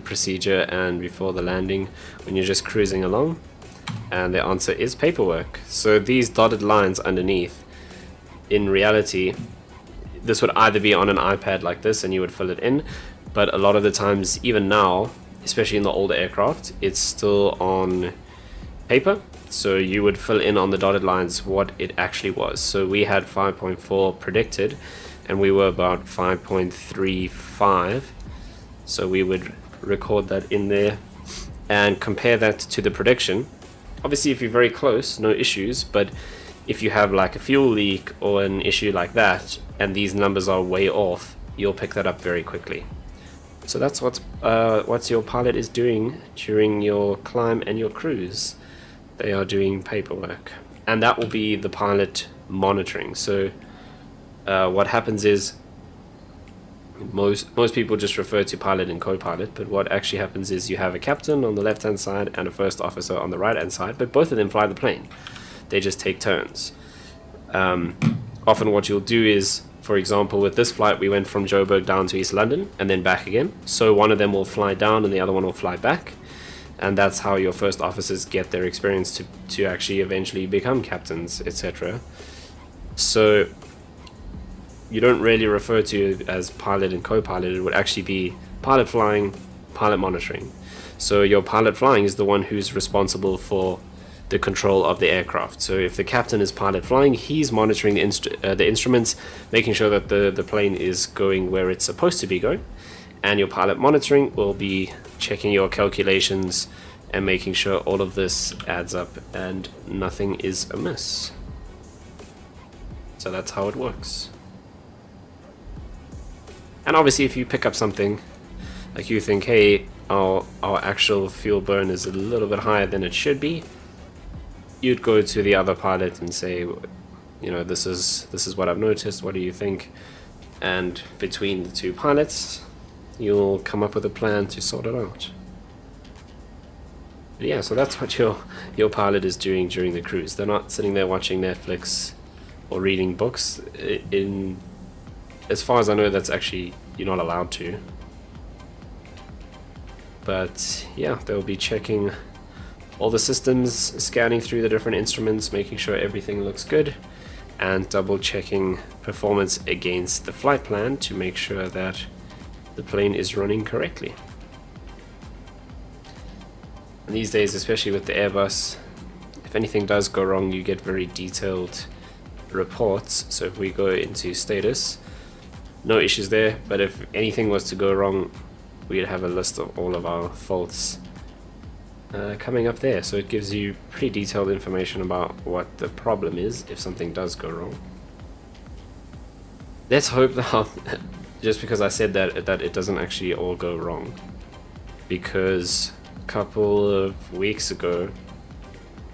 procedure and before the landing when you're just cruising along? And the answer is paperwork. So these dotted lines underneath, in reality, this would either be on an iPad like this and you would fill it in, but a lot of the times, even now, especially in the older aircraft, it's still on paper. So you would fill in on the dotted lines what it actually was. So we had 5.4 predicted and we were about 5.35. So we would record that in there and compare that to the prediction. Obviously if you're very close, no issues, but if you have like a fuel leak or an issue like that and these numbers are way off, you'll pick that up very quickly. So that's what your pilot is doing during your climb and your cruise. They are doing paperwork, and that will be the pilot monitoring. So what happens is most people just refer to pilot and co-pilot, but what actually happens is you have a captain on the left hand side and a first officer on the right hand side, but both of them fly the plane. They just take turns. Often what you'll do is, for example, with this flight we went from Joburg down to East London and then back again, so one of them will fly down and the other one will fly back. And that's how your first officers get their experience to actually eventually become captains, etc. So you don't really refer to it as pilot and co-pilot. It would actually be pilot flying, pilot monitoring. So your pilot flying is the one who's responsible for the control of the aircraft. So if the captain is pilot flying, he's monitoring the instruments, making sure that the plane is going where it's supposed to be going, and your pilot monitoring will be checking your calculations and making sure all of this adds up and nothing is amiss. So that's how it works. And obviously if you pick up something like you think, hey, our actual fuel burn is a little bit higher than it should be, you'd go to the other pilot and say, you know, this is what I've noticed, what do you think? And between the two pilots, you'll come up with a plan to sort it out. But yeah, so that's what your pilot is doing during the cruise. They're not sitting there watching Netflix or reading books. As far as I know, that's actually, you're not allowed to. But yeah, they'll be checking all the systems, scanning through the different instruments, making sure everything looks good, and double checking performance against the flight plan to make sure that the plane is running correctly. And these days, especially with the Airbus, if anything does go wrong, you get very detailed reports. So if we go into status, no issues there, but if anything was to go wrong, we'd have a list of all of our faults coming up there. So it gives you pretty detailed information about what the problem is if something does go wrong. Let's hope that just because I said that it doesn't actually all go wrong, because a couple of weeks ago,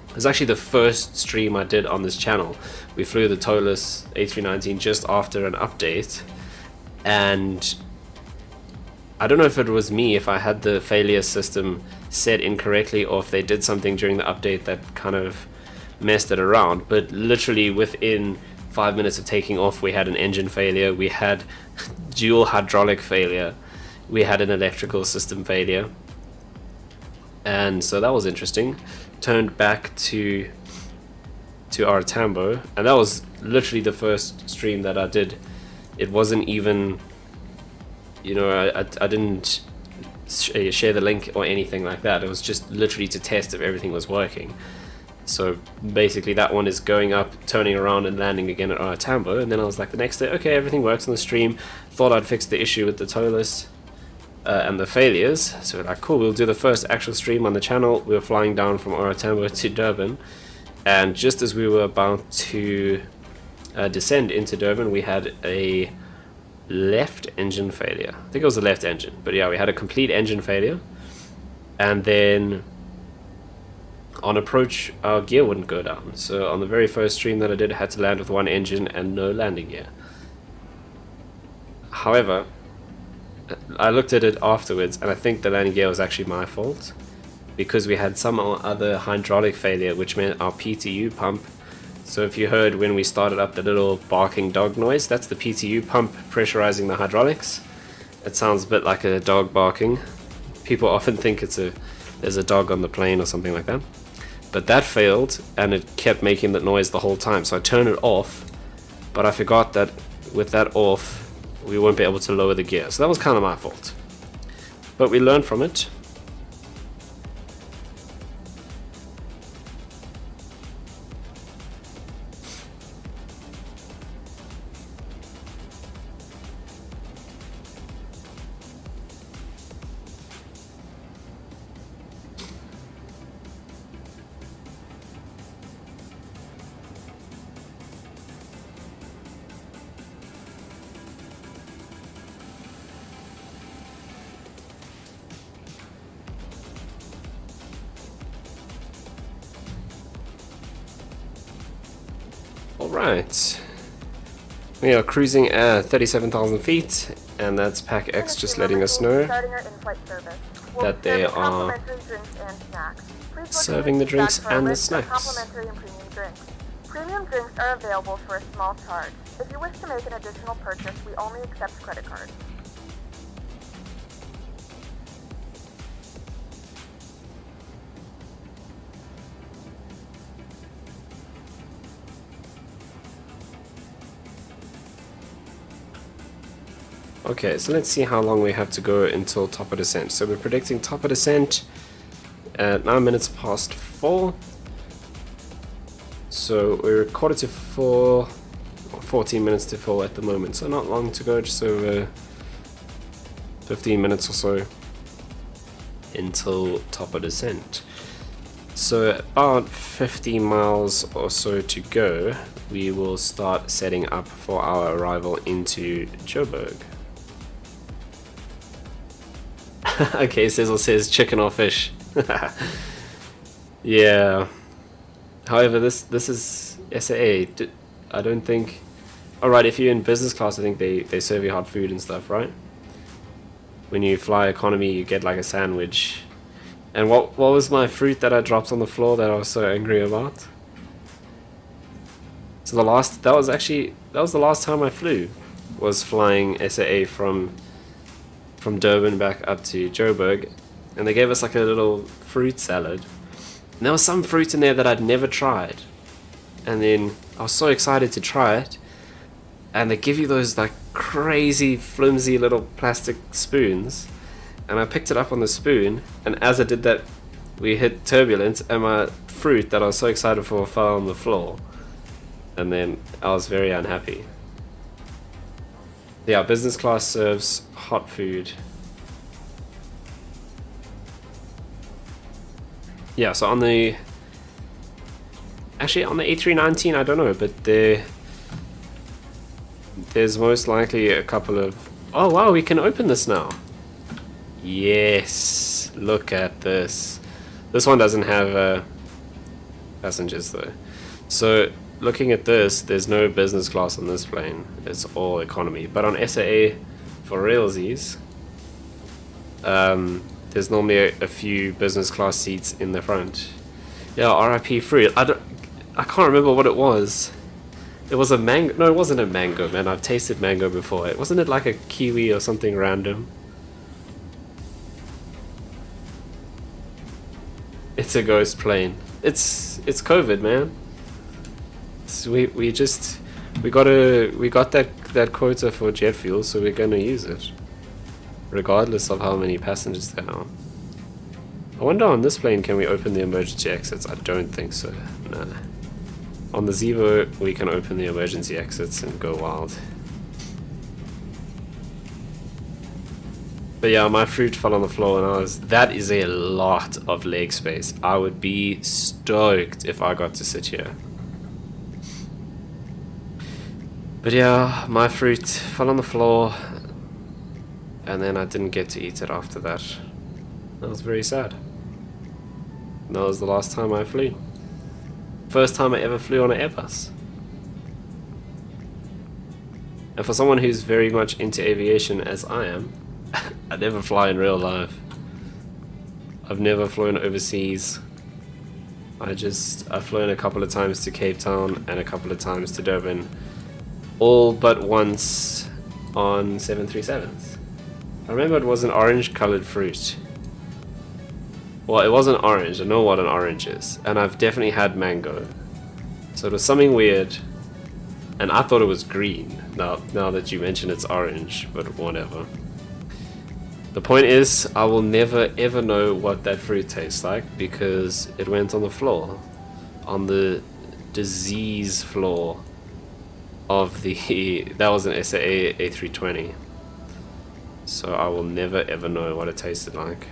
it was actually the first stream I did on this channel. We flew the Toliss A319 just after an update, and I don't know if it was me, if I had the failure system set incorrectly, or if they did something during the update that kind of messed it around, but literally within 5 minutes of taking off, we had an engine failure, we had dual hydraulic failure, we had an electrical system failure, and so that was interesting. Turned back to our Tambo, and that was literally the first stream that I did. It wasn't even, you know, I didn't share the link or anything like that. It was just literally to test if everything was working. So basically that one is going up, turning around and landing again at our Tambo, and then I was like the next day, okay, everything works on the stream. Thought I'd fix the issue with the Toliss and the failures. So we're like, cool, we'll do the first actual stream on the channel. We were flying down from Tambo to Durban, and just as we were about to descend into Durban, we had a left engine failure. I think it was the left engine, but yeah, we had a complete engine failure, and then on approach our gear wouldn't go down. So on the very first stream that I did, I had to land with one engine and no landing gear. However, I looked at it afterwards, and I think the landing gear was actually my fault, because we had some other hydraulic failure, which meant our PTU pump. So if you heard when we started up the little barking dog noise, that's the PTU pump pressurizing the hydraulics. It sounds a bit like a dog barking. People often think there's a dog on the plane or something like that. But that failed, and it kept making that noise the whole time. So I turned it off, but I forgot that with that off, we won't be able to lower the gear. So that was kind of my fault. But we learned from it. Alright, we are cruising at 37,000 feet, and that's PACX just letting us know that they are serving the drinks and the snacks. Premium drinks are available for a small charge. If you wish to make an additional purchase, we only accept credit cards. Okay, so let's see how long we have to go until top of descent. So we're predicting top of descent at 9 minutes past 4. So we're quarter to 4, 14 minutes to 4 at the moment, so not long to go, just over 15 minutes or so until top of descent. So about 50 miles or so to go, we will start setting up for our arrival into Joburg. Okay, Cecil says chicken or fish. Yeah. However, this is SAA. I don't think... Alright, if you're in business class, I think they serve you hot food and stuff, right? When you fly economy, you get like a sandwich. And what was my fruit that I dropped on the floor that I was so angry about? So that was the last time I flew, was flying SAA from Durban back up to Joburg, and they gave us like a little fruit salad. And there was some fruit in there that I'd never tried. And then I was so excited to try it, and they give you those like crazy flimsy little plastic spoons, and I picked it up on the spoon, and as I did that we hit turbulence and my fruit that I was so excited for fell on the floor, and then I was very unhappy. Yeah, business class serves hot food. Yeah, so on the A319 I don't know, but there's most likely a couple of... Oh wow, we can open this now. Yes, look at this. This one doesn't have passengers though. So looking at this, there's no business class on this plane. It's all economy. But on SAA for realsies, there's normally a few business class seats in the front. Yeah, RIP fruit. I can't remember what it was. It was a mango. No, it wasn't a mango, man. I've tasted mango before. Wasn't it like a kiwi or something random? It's a ghost plane. It's COVID, man. So we got that quota for jet fuel, so we're gonna use it, regardless of how many passengers there are. I wonder on this plane can we open the emergency exits? I don't think so. Nah. On the Zevo we can open the emergency exits and go wild. But yeah, my fruit fell on the floor and that is a lot of leg space. I would be stoked if I got to sit here. But yeah, my fruit fell on the floor and then I didn't get to eat it after that. That was very sad. And that was the last time I flew. First time I ever flew on an Airbus. And for someone who's very much into aviation as I am, I never fly in real life. I've never flown overseas. I've flown a couple of times to Cape Town and a couple of times to Durban. All but once on 737s. I remember it was an orange colored fruit. Well, it wasn't orange. I know what an orange is. And I've definitely had mango. So it was something weird. And I thought it was green. Now that you mention it's orange, but whatever. The point is, I will never ever know what that fruit tastes like because it went on the floor. On the disease floor of that was an SAA A320. So I will never ever know what it tasted like.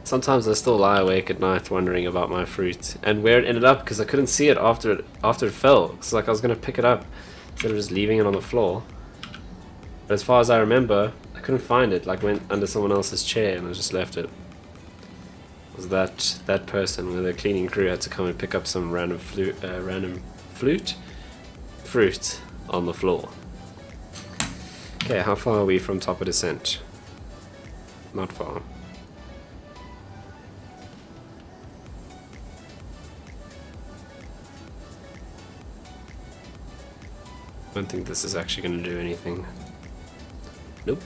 Sometimes I still lie awake at night wondering about my fruit and where it ended up because I couldn't see it after it fell. It's like I was gonna pick it up instead of just leaving it on the floor. But as far as I remember, I couldn't find it. Like went under someone else's chair and I just left it. It was that person with the cleaning crew had to come and pick up some random fruit on the floor. Okay, how far are we from top of descent? Not far. I don't think this is actually going to do anything. Nope.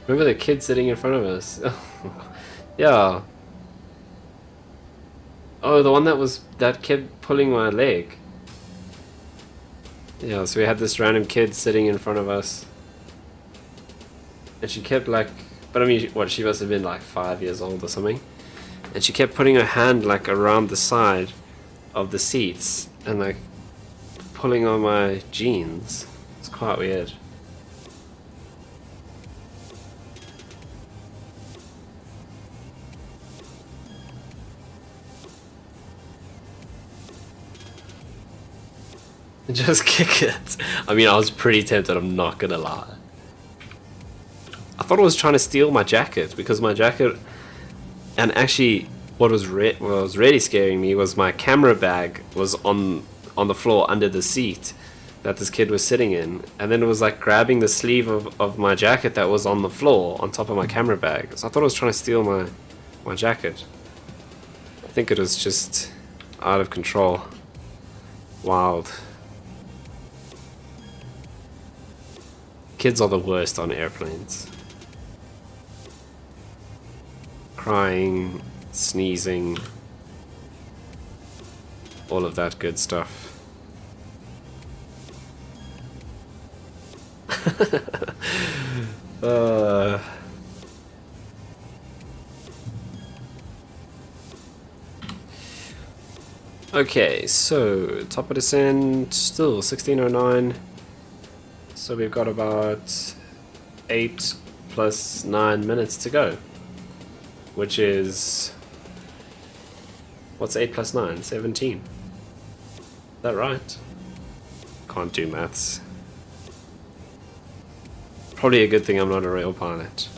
Remember the kid sitting in front of us? Yeah. Oh, the one that kid pulling my leg. Yeah, so we had this random kid sitting in front of us. And she kept like... But I mean, what, she must have been like 5 years old or something. and she kept putting her hand like around the side of the seats and like pulling on my jeans. It's quite weird. Just kick it. I mean, I was pretty tempted, I'm not gonna lie. I thought it was trying to steal my jacket, because my jacket, and actually what was really scaring me was my camera bag was on the floor under the seat that this kid was sitting in, and then it was like grabbing the sleeve of my jacket that was on the floor on top of my camera bag. So I thought it was trying to steal my jacket. I think it was just out of control. Wild. Kids are the worst on airplanes. Crying, sneezing, all of that good stuff. Okay, so top of descent, still 1609. So we've got about 8 plus 9 minutes to go, which is, what's 8 plus 9? 17. Is that right? Can't do maths. Probably a good thing I'm not a rail pilot.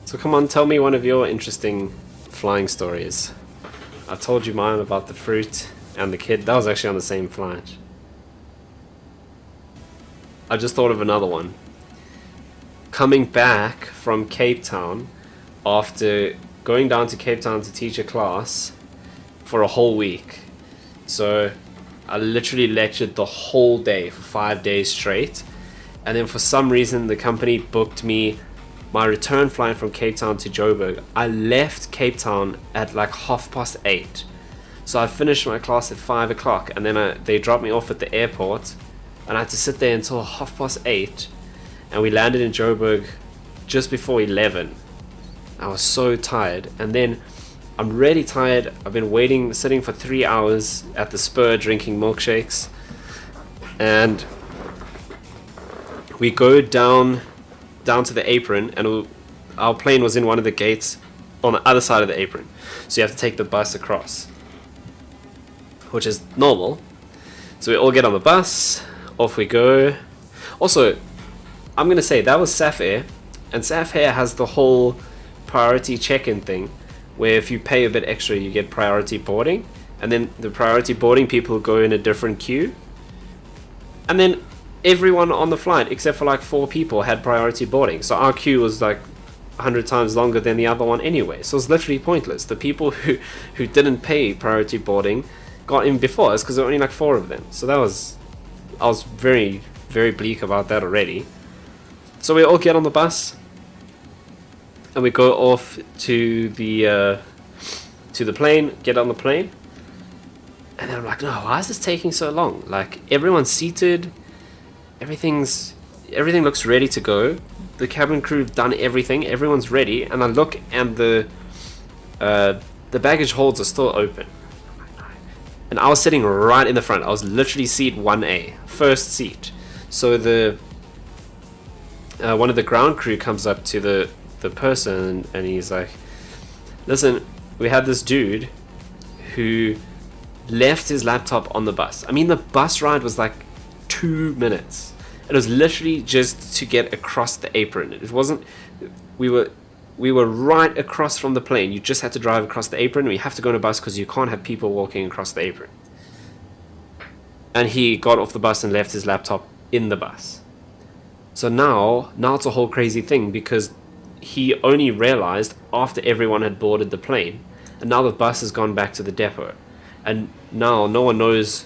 So come on, tell me one of your interesting flying stories. I told you mine about the fruit and the kid. That was actually on the same flight. I just thought of another one. Coming back from Cape Town after going down to Cape Town to teach a class for a whole week. So I literally lectured the whole day for 5 days straight. And then for some reason the company booked me my return flight from Cape Town to Joburg. I left Cape Town at like 8:30. So I finished my class at 5 o'clock, and then they dropped me off at the airport, and I had to sit there until 8:30, and we landed in Joburg just before 11. I was so tired, and then I'm really tired. I've been sitting for 3 hours at the Spur drinking milkshakes, and we go down to the apron, and our plane was in one of the gates on the other side of the apron, so you have to take the bus across, which is normal. So we all get on the bus, off we go. Also, I'm gonna say that was SAF Air, and SAF Air has the whole priority check-in thing, where if you pay a bit extra you get priority boarding, and then the priority boarding people go in a different queue, and then everyone on the flight except for like 4 people had priority boarding, so our queue was like 100 times longer than the other one anyway, so it's literally pointless. The people who didn't pay priority boarding got in before us because there were only like 4 of them. So that was, I was very, very bleak about that already. So we all get on the bus and we go off to the plane, get on the plane, and then I'm like, no, why is this taking so long? Like, everyone's seated, everything looks ready to go. The cabin crew have done everything, everyone's ready, and I look and the baggage holds are still open. And I was sitting right in the front. I was literally seat 1A, first seat. So the one of the ground crew comes up to the person and he's like, listen, we had this dude who left his laptop on the bus. I mean, the bus ride was like 2 minutes. It was literally just to get across the apron. It wasn't, we were right across from the plane. You just had to drive across the apron. We have to go on a bus because you can't have people walking across the apron. And he got off the bus and left his laptop in the bus. So now it's a whole crazy thing, because he only realized after everyone had boarded the plane, and now the bus has gone back to the depot, and now no one knows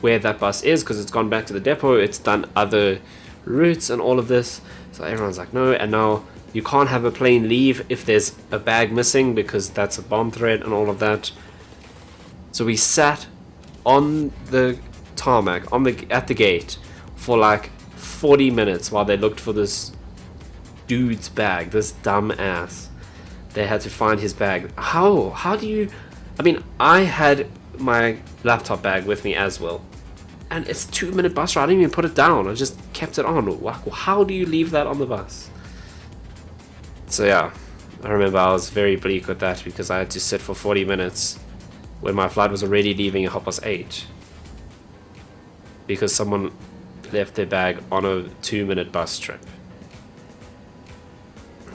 where that bus is because it's gone back to the depot. It's done other routes and all of this, so everyone's like, no. And now you can't have a plane leave if there's a bag missing, because that's a bomb threat and all of that. So we sat on the tarmac, at the gate, for like 40 minutes while they looked for this dude's bag, this dumb ass. They had to find his bag. How do you... I mean, I had my laptop bag with me as well. And it's a 2-minute bus ride. I didn't even put it down. I just kept it on. How do you leave that on the bus? So yeah, I remember I was very bleak with that because I had to sit for 40 minutes when my flight was already leaving at 8:30. Because someone left their bag on a 2-minute bus trip.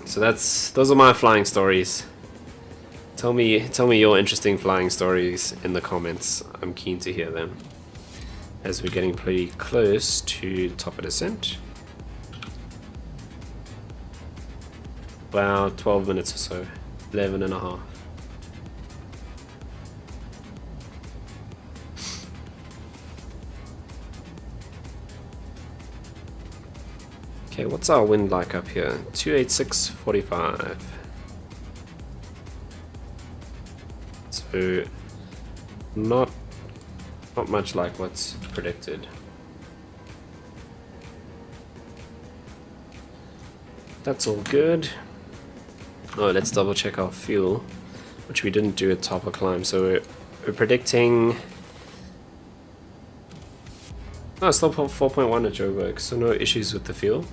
So those are my flying stories. Tell me your interesting flying stories in the comments. I'm keen to hear them. As we're getting pretty close to top of descent. About 12 minutes or so. 11 and a half. Okay, what's our wind like up here? 286.45. So not much like what's predicted. That's all good. Oh, let's double check our fuel, which we didn't do at top of climb. So we're predicting... Oh, still 4.1 at Joburg, so no issues with the fuel.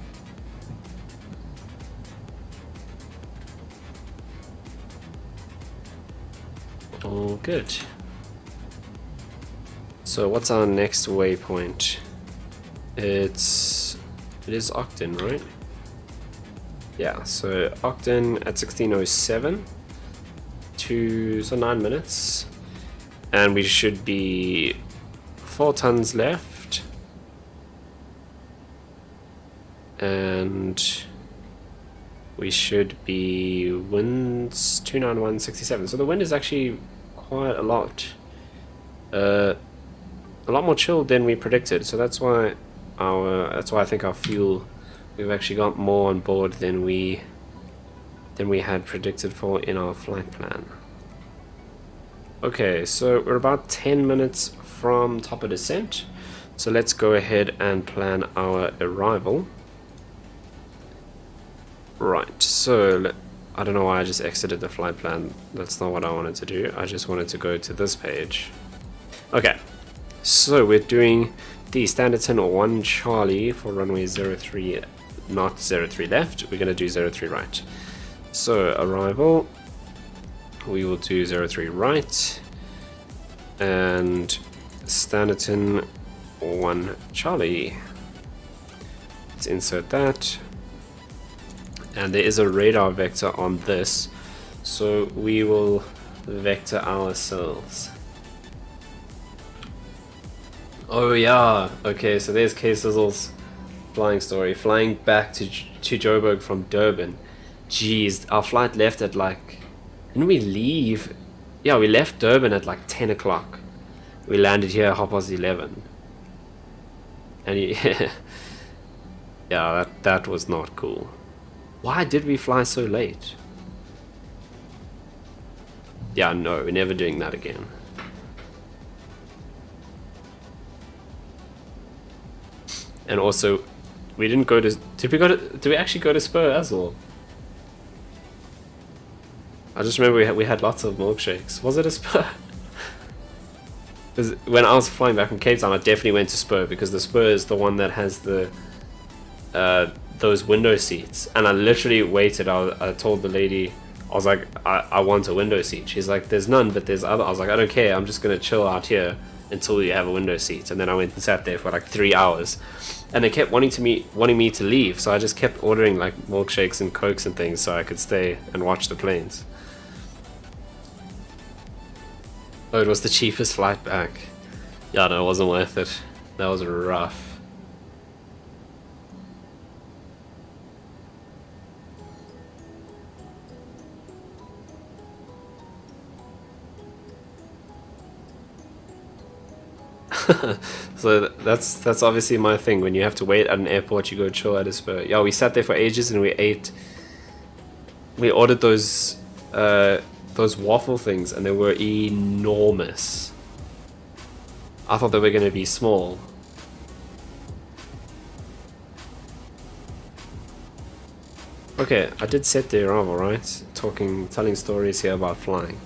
All good. So what's our next waypoint? It is Ogden, right? Yeah, so Ogden at 16:07 so 9 minutes, and we should be 4 tons left, and we should be winds 291.67. So the wind is actually quite a lot more chilled than we predicted. So that's why I think our fuel, we've actually got more on board than we had predicted for in our flight plan. Okay, so we're about 10 minutes from top of descent. So let's go ahead and plan our arrival. Right, so I don't know why I just exited the flight plan. That's not what I wanted to do. I just wanted to go to this page. Okay, so we're doing the Standerton 1 Charlie for runway 03, not 03 left. We're going to do 03 right. So arrival, we will do 03 right, and Standerton 1 Charlie. Let's insert that. And there is a radar vector on this, so we will vector ourselves. Oh yeah, okay, so there's K-Sizzle's flying story. Flying back to Joburg from Durban. Jeez, our flight left at like... Didn't we leave? Yeah, we left Durban at like 10 o'clock. We landed here at 11:30. And yeah, that was not cool. Why did we fly so late? Yeah, no, we're never doing that again. And also, we didn't go to... Did we actually go to Spur as well? I just remember we had lots of milkshakes. Was it a Spur? Because when I was flying back from Cape Town, I definitely went to Spur, because the Spur is the one that has the those window seats. And I literally waited. I told the lady, I was like, I want a window seat. She's like, there's none, but there's other. I was like, I don't care. I'm just gonna chill out here until you have a window seat. And then I went and sat there for like 3 hours, and they kept wanting me to leave. So I just kept ordering like milkshakes and cokes and things so I could stay and watch the planes. Oh, it was the cheapest flight back. Yeah, no, it wasn't worth it. That was rough. So that's obviously my thing. When you have to wait at an airport, you go chill at a Spur. Yeah, we sat there for ages and we ordered those waffle things, and they were enormous. I thought they were going to be small. Okay, I did set the arrival, right? Telling stories here about flying.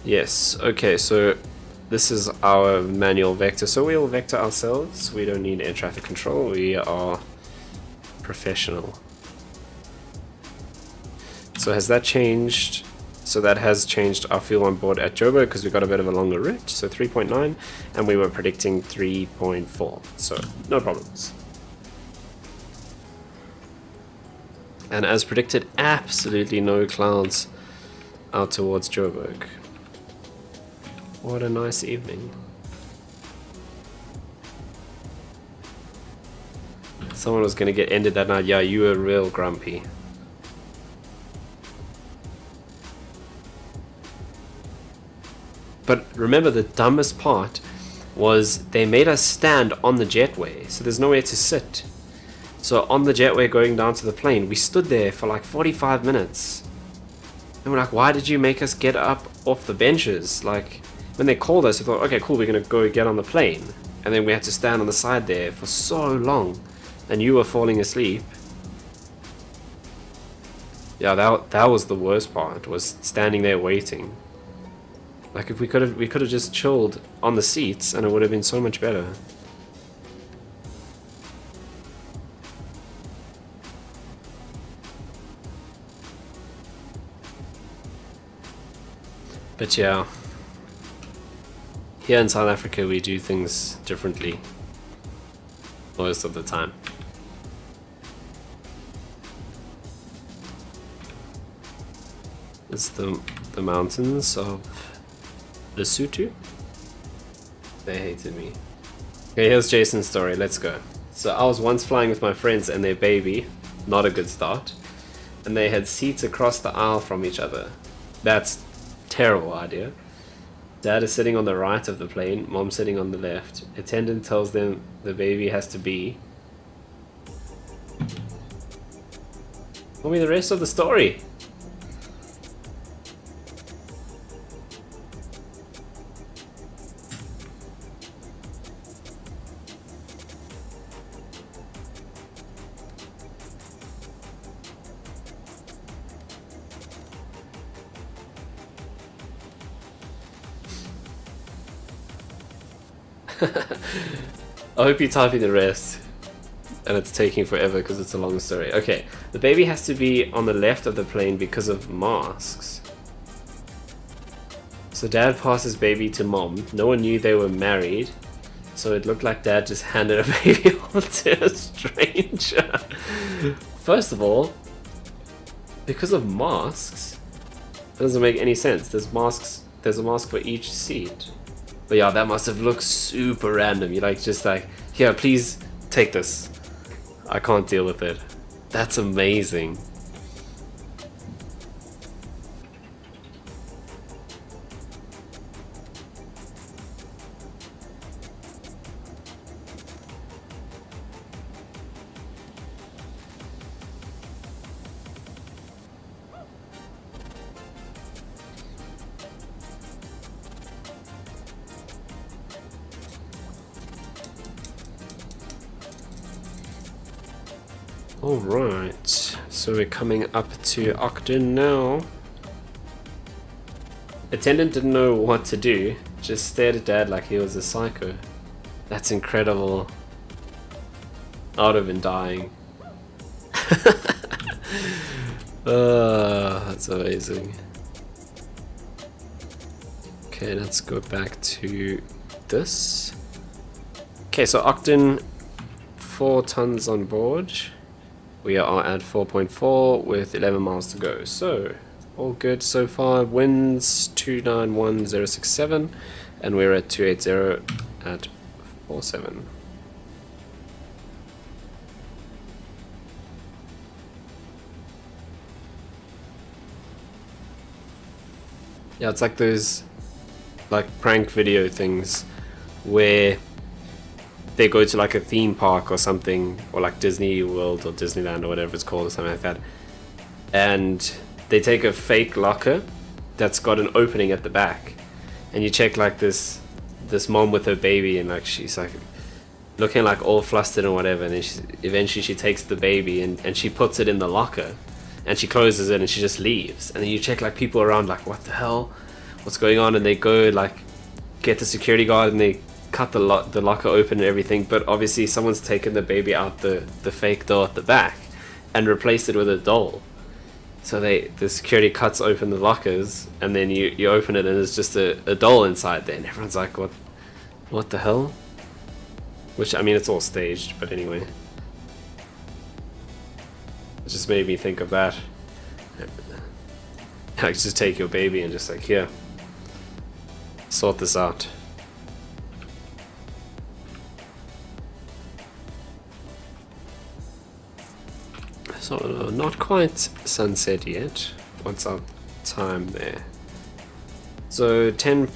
Yes, okay, so this is our manual vector. So we'll vector ourselves. We don't need air traffic control. We are professional. So has that changed? So that has changed our fuel on board at Joburg because we got a bit of a longer route. So 3.9 and we were predicting 3.4. So no problems. And as predicted, absolutely no clouds out towards Joburg. What a nice evening. Someone was going to get ended that night. Yeah, you were real grumpy. But remember, the dumbest part was they made us stand on the jetway, so there's nowhere to sit. So on the jetway going down to the plane, we stood there for like 45 minutes. And we're like, why did you make us get up off the benches? Like, when they called us, we thought, okay, cool, we're going to go get on the plane. And then we had to stand on the side there for so long. And you were falling asleep. Yeah, that was the worst part, was standing there waiting. Like, if we could have just chilled on the seats and it would have been so much better. But yeah, here in South Africa we do things differently most of the time. It's the mountains of Lesotho. They hated me. Okay, here's Jason's story, let's go. So I was once flying with my friends and their baby, not a good start, and they had seats across the aisle from each other. That's terrible idea. Dad is sitting on the right of the plane, mom sitting on the left. Attendant tells them the baby has to be. Tell me the rest of the story. I hope you type in the rest and it's taking forever because it's a long story. Okay, the baby has to be on the left of the plane because of masks. So dad passes baby to mom. No one knew they were married, so it looked like dad just handed a baby off to a stranger. First of all, because of masks, it doesn't make any sense. There's a mask for each seat. But yeah, that must have looked super random. You're just like, here, please take this. I can't deal with it. That's amazing. Alright, so we're coming up to Ogden now. Attendant didn't know what to do, just stared at dad like he was a psycho. That's incredible. I would have been dying. That's amazing. Okay, let's go back to this. Okay, so Ogden, 4 tons on board. We are at 4.4 with 11 miles to go. So, all good so far. Winds 291,067 and we're at 280 at 47. Yeah, it's like those prank video things where they go to like a theme park or something, or like Disney World or Disneyland or whatever it's called or something like that, and they take a fake locker that's got an opening at the back, and you check like this this mom with her baby, and like she's like looking like all flustered and whatever, and then eventually she takes the baby and she puts it in the locker, and she closes it and she just leaves. And then you check like people around like, what the hell, what's going on? And they go like get the security guard and they cut the locker open and everything, but obviously someone's taken the baby out the fake door at the back and replaced it with a doll. So the security cuts open the lockers, and then you open it and there's just a doll inside there, and everyone's like, what the hell? Which, I mean, it's all staged, but anyway. It just made me think of that. Like, just take your baby and just like, here, sort this out. So, not quite sunset yet. What's our time there? So, 7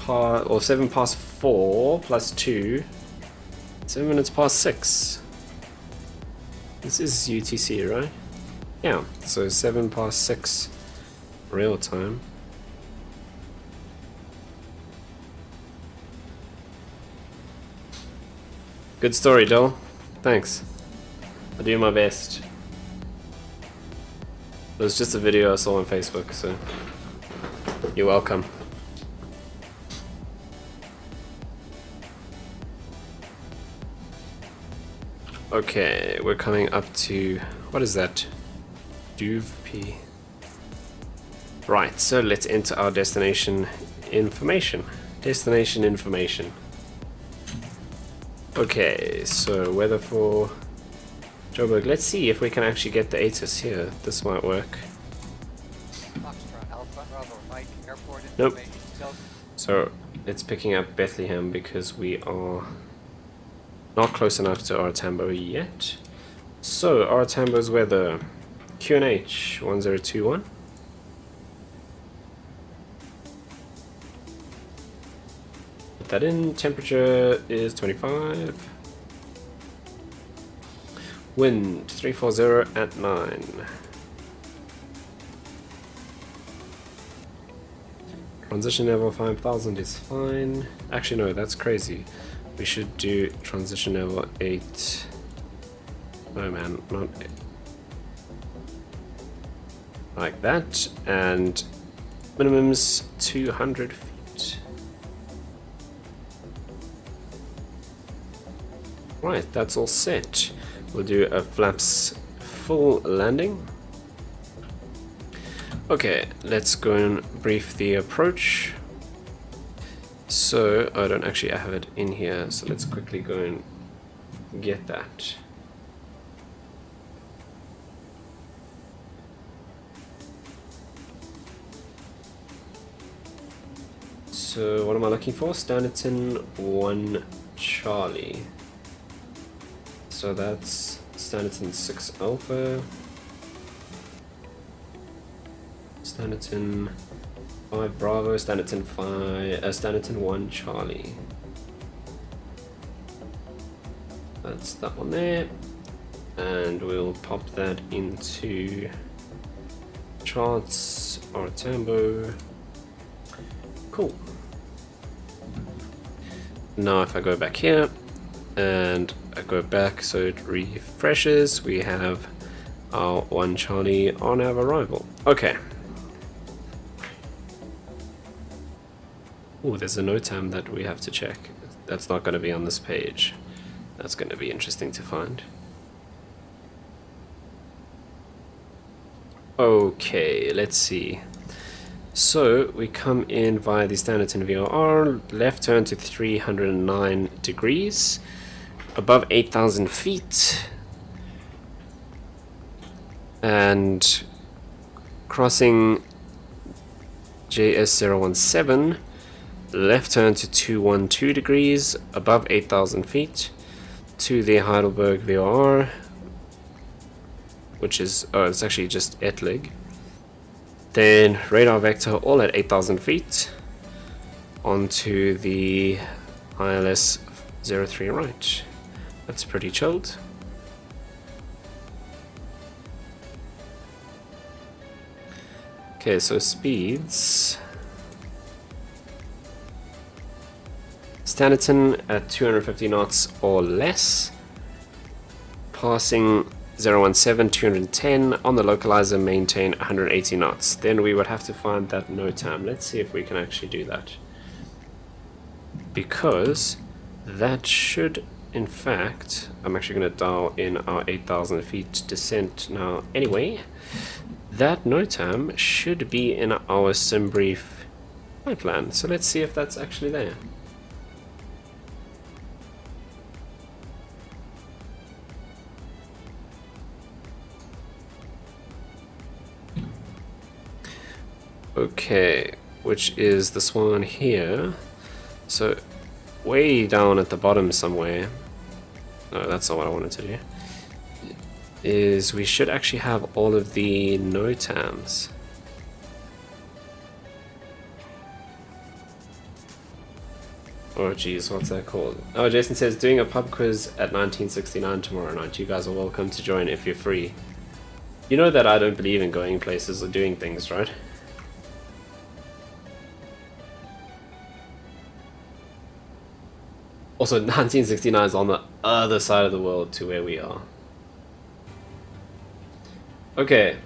past 4 plus 2. 7 minutes past 6. This is UTC, right? Yeah, so 7 past 6 real time. Good story, Joel. Thanks. I'll do my best. It was just a video I saw on Facebook, so you're welcome. Okay, we're coming up to, what is that? Duve. Right, so let's enter our destination information. Destination information. Okay, so weather for Joburg. Let's see if we can actually get the ATIS here. This might work. Nope. So it's picking up Bethlehem because we are not close enough to Artambo yet. So Artambo's weather, QNH 1021. Put that in. Temperature is 25. Wind 340 at 9. Transition level 5000 is fine. Actually no, that's crazy. We should do transition level 8. No man, not 8. Like that, and minimum's 200 feet. Right, that's all set. We'll do a flaps full landing. Okay, let's go and brief the approach. So, I don't actually have it in here, so let's quickly go and get that. So, what am I looking for? Standerton 1 Charlie. So that's Standerton 6 Alpha. Standerton 5 Bravo, Standerton 1 Charlie. That's that one there. And we'll pop that into charts, Artambo. Cool. Now if I go back here and I go back so it refreshes, we have our 1 Charlie on our arrival. Okay. Oh, there's a NOTAM that we have to check. That's not going to be on this page. That's going to be interesting to find. Okay, let's see. So we come in via the Standerton VOR, left turn to 309 degrees, above 8,000 feet, and crossing JS017, left turn to 212 degrees, above 8,000 feet, to the Heidelberg VOR, which is, oh, it's actually just Etlig. Then radar vector all at 8,000 feet onto the ILS 03 right. That's pretty chilled. Okay, so speeds. Standerton at 250 knots or less. Passing 017, 210 on the localizer, maintain 180 knots. Then we would have to find that NOTAM. Let's see if we can actually do that. Because that should, in fact, I'm actually going to dial in our 8,000 feet descent now anyway. That NOTAM should be in our SimBrief flight plan. So let's see if that's actually there. Okay, which is this one here. So way down at the bottom somewhere, no, that's not what I wanted to do, is we should actually have all of the NOTAMs. Oh geez, what's that called? Oh, Jason says, doing a pub quiz at 1969 tomorrow night. You guys are welcome to join if you're free. You know that I don't believe in going places or doing things, right? Also, 1969 is on the other side of the world to where we are. Okay.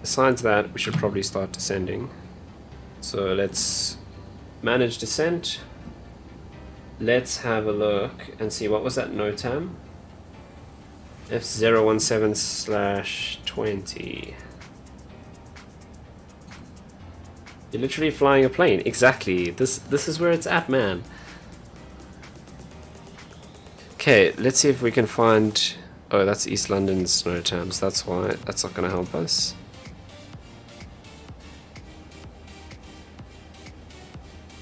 Besides that, we should probably start descending. So let's manage descent. Let's have a look and see, what was that NOTAM? F017/20. You're literally flying a plane. Exactly. This is where it's at, man. Okay, let's see if we can find... Oh, that's East London's NOTAMs. That's why. That's not going to help us.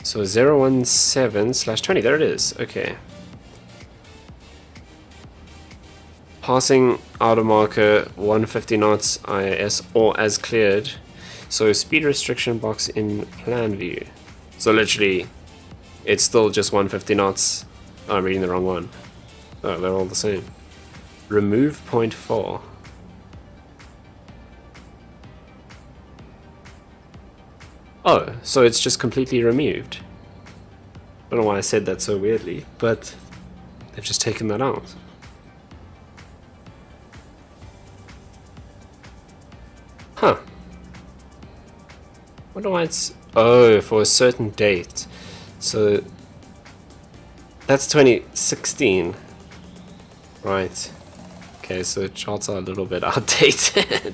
So 017/20. There it is. Okay. Passing outer marker 150 knots IAS or as cleared. So speed restriction box in plan view. So literally, it's still just 150 knots. Oh, I'm reading the wrong one. Oh, they're all the same. Remove 0.4. Oh, so it's just completely removed. I don't know why I said that so weirdly, but they've just taken that out. Huh. Wonder why it's... Oh, for a certain date. So that's 2016. Right. Okay, so charts are a little bit outdated.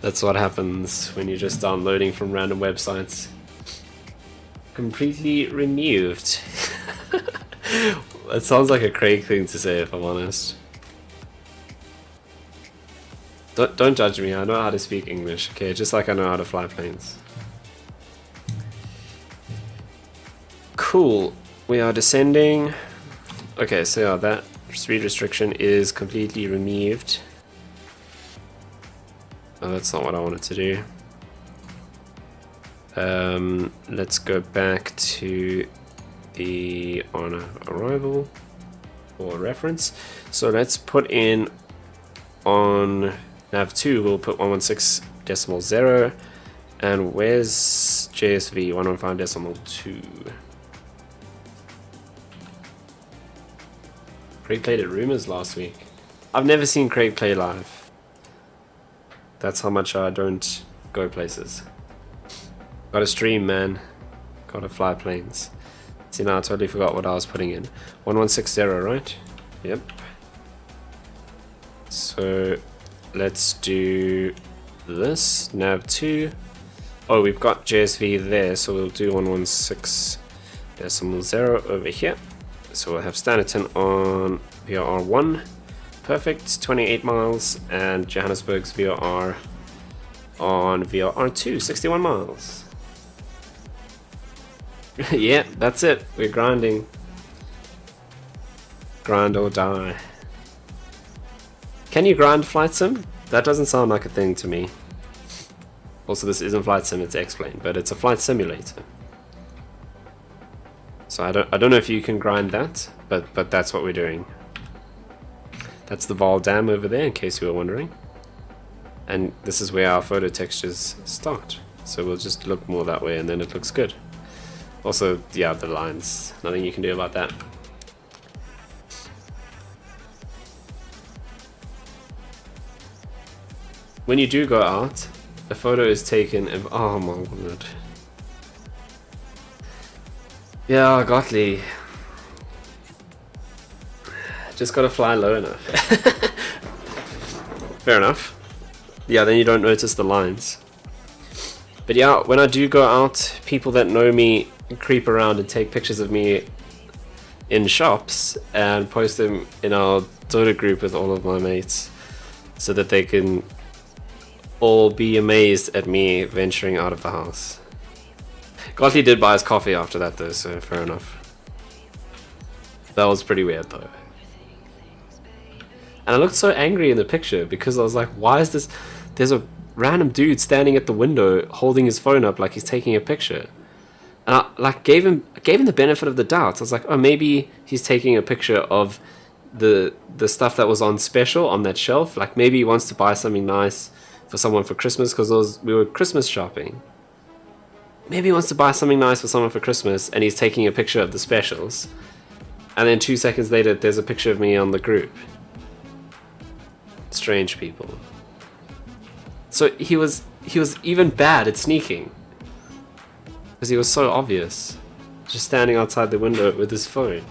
That's what happens when you're just downloading from random websites. Completely removed. That sounds like a Craig thing to say, if I'm honest. Don't judge me, I know how to speak English, okay? Just like I know how to fly planes. Cool. We are descending. Okay, so yeah, that speed restriction is completely removed. Oh, that's not what I wanted to do. Let's go back to the on arrival for reference. So let's put in on nav2, we'll put 116.0, and where's JSV 115.2? Craig played at Rumors last week. I've never seen Craig play live. That's how much I don't go places. Gotta stream, man. Gotta fly planes. See, now I totally forgot what I was putting in. 1160, right? Yep. So let's do this. Nav2. Oh, we've got JSV there, so we'll do 116.0 over here. So we'll have Standerton on VRR1. Perfect, 28 miles, and Johannesburg's VRR on VRR2, 61 miles. Yeah, that's it. We're grinding. Grind or die. Can you grind Flight Sim? That doesn't sound like a thing to me. Also, this isn't Flight Sim, it's X-Plane, but it's a flight simulator. So I don't know if you can grind that, but that's what we're doing. That's the Val Dam over there, in case you were wondering. And this is where our photo textures start. So we'll just look more that way, and then it looks good. Also, yeah, the lines. Nothing you can do about that. When you do go out, a photo is taken and oh my word. Yeah, Gottlieb. Just gotta fly low enough. Fair enough. Yeah, then you don't notice the lines. But yeah, when I do go out, people that know me creep around and take pictures of me in shops and post them in our Dota group with all of my mates so that they can all be amazed at me venturing out of the house. Gottlieb did buy us coffee after that though, so fair enough. That was pretty weird though. And I looked so angry in the picture because I was like, why is this? There's a random dude standing at the window holding his phone up like he's taking a picture. And I like gave him the benefit of the doubt. I was like, oh, maybe he's taking a picture of the stuff that was on special on that shelf. Like maybe he wants to buy something nice for someone for Christmas because we were Christmas shopping. Maybe he wants to buy something nice for someone for Christmas and he's taking a picture of the specials. And then 2 seconds later, there's a picture of me on the group. Strange people. So he was even bad at sneaking. Because he was so obvious. Just standing outside the window with his phone.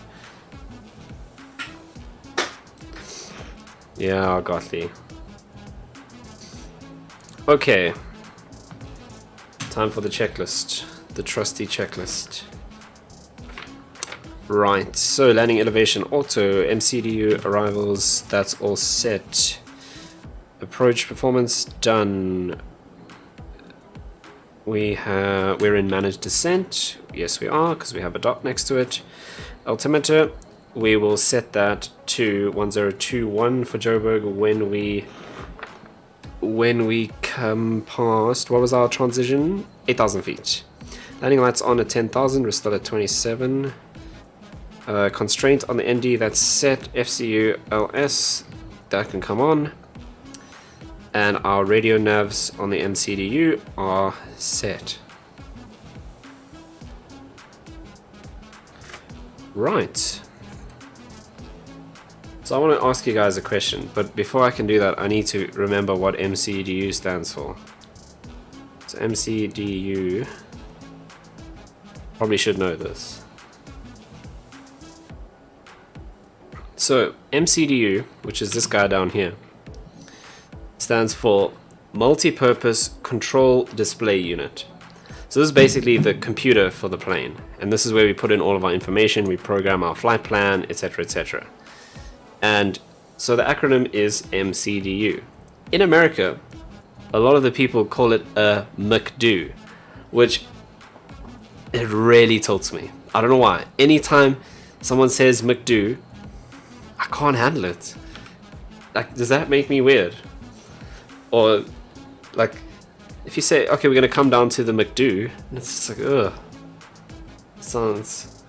Yeah, Gottlieb. Okay. Time for the checklist. The trusty checklist. Right, so landing elevation auto, MCDU arrivals, that's all set. Approach performance done. We're in managed descent. Yes, we are, because we have a dot next to it. Altimeter, we will set that to 1021 for Joburg when we come past. What was our transition? 8,000 feet. Landing lights on at 10,000. We're still at 27. Constraint on the ND, that's set. FCU LS, that can come on. And our radio navs on the MCDU are set. Right. So I want to ask you guys a question, but before I can do that, I need to remember what MCDU stands for. So MCDU, probably should know this. So MCDU, which is this guy down here, stands for Multi-Purpose Control Display Unit. So this is basically the computer for the plane, and this is where we put in all of our information, we program our flight plan, etc, etc. And so the acronym is MCDU. In America, a lot of the people call it a McDo, which it really tilts me. I don't know why. Anytime someone says McDo, I can't handle it. Like, does that make me weird? Or, like, if you say, okay, we're gonna come down to the McDo, it's just like, ugh. Sounds...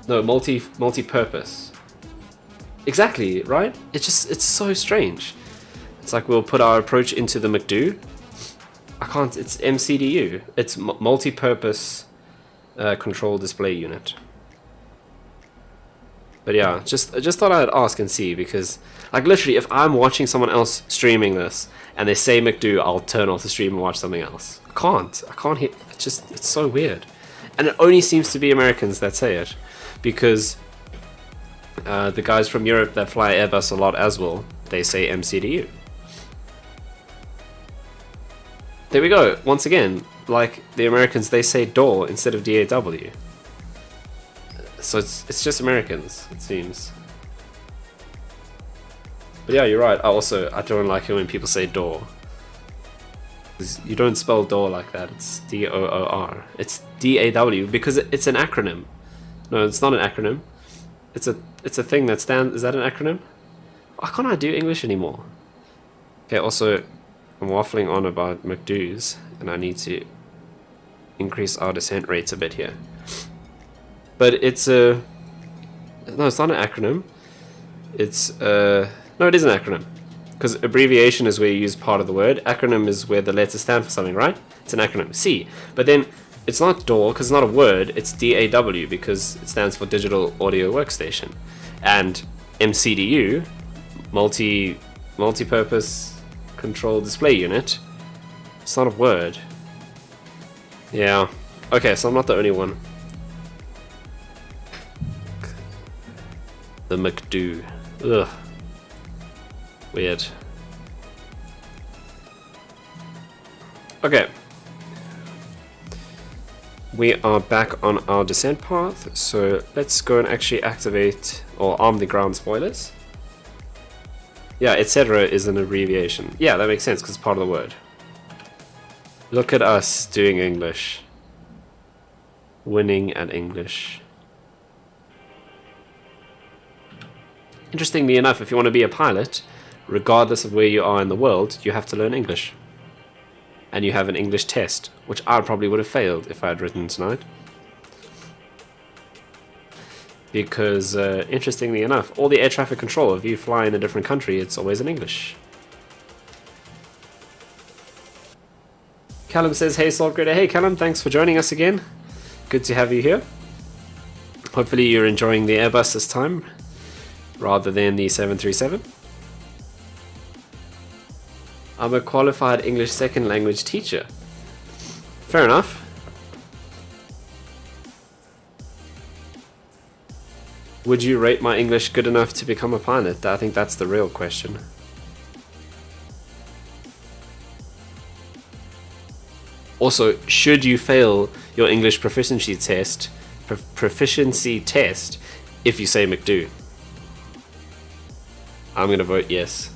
No, multi-purpose. Exactly, right? It's so strange. It's like we'll put our approach into the McDo. I can't, it's MCDU. It's multi-purpose control display unit. But yeah, I just thought I'd ask and see, because like literally if I'm watching someone else streaming this and they say McDo, I'll turn off the stream and watch something else. I can't hear, it's so weird. And it only seems to be Americans that say it, because the guys from Europe that fly Airbus a lot as well, they say MCDU. There we go, once again, like the Americans, they say door instead of DAW. So it's just Americans, it seems. But yeah, you're right. I don't like it when people say door. You don't spell door like that. It's D-O-O-R. It's D-A-W because it's an acronym. No, it's not an acronym. It's a thing that stands. Is that an acronym? Why can't I do English anymore? Okay. Also, I'm waffling on about McDo's, and I need to increase our descent rates a bit here. But it's no, it's not an acronym. It's no, it is an acronym, because abbreviation is where you use part of the word. Acronym is where the letters stand for something, right? It's an acronym. C. But then It's not DAW because it's not a word, it's DAW because it stands for Digital Audio Workstation. And MCDU, Multi-Purpose Control Display Unit, it's not a word. Yeah. Okay, so I'm not the only one. The McDo. Ugh. Weird. Okay. We are back on our descent path, so let's go and actually activate or arm the ground spoilers. Yeah, etc. is an abbreviation. Yeah, that makes sense because it's part of the word. Look at us doing English. Winning at English. Interestingly enough, if you want to be a pilot, regardless of where you are in the world, you have to learn English. And you have an English test, which I probably would have failed if I had written tonight. Because, interestingly enough, all the air traffic control, if you fly in a different country, it's always in English. Callum says, hey Saltgrader. Hey Callum, thanks for joining us again. Good to have you here. Hopefully you're enjoying the Airbus this time, rather than the 737. I'm a qualified English second language teacher. Fair enough. Would you rate my English good enough to become a pilot? I think that's the real question. Also, should you fail your English proficiency test if you say McDo? I'm gonna vote yes.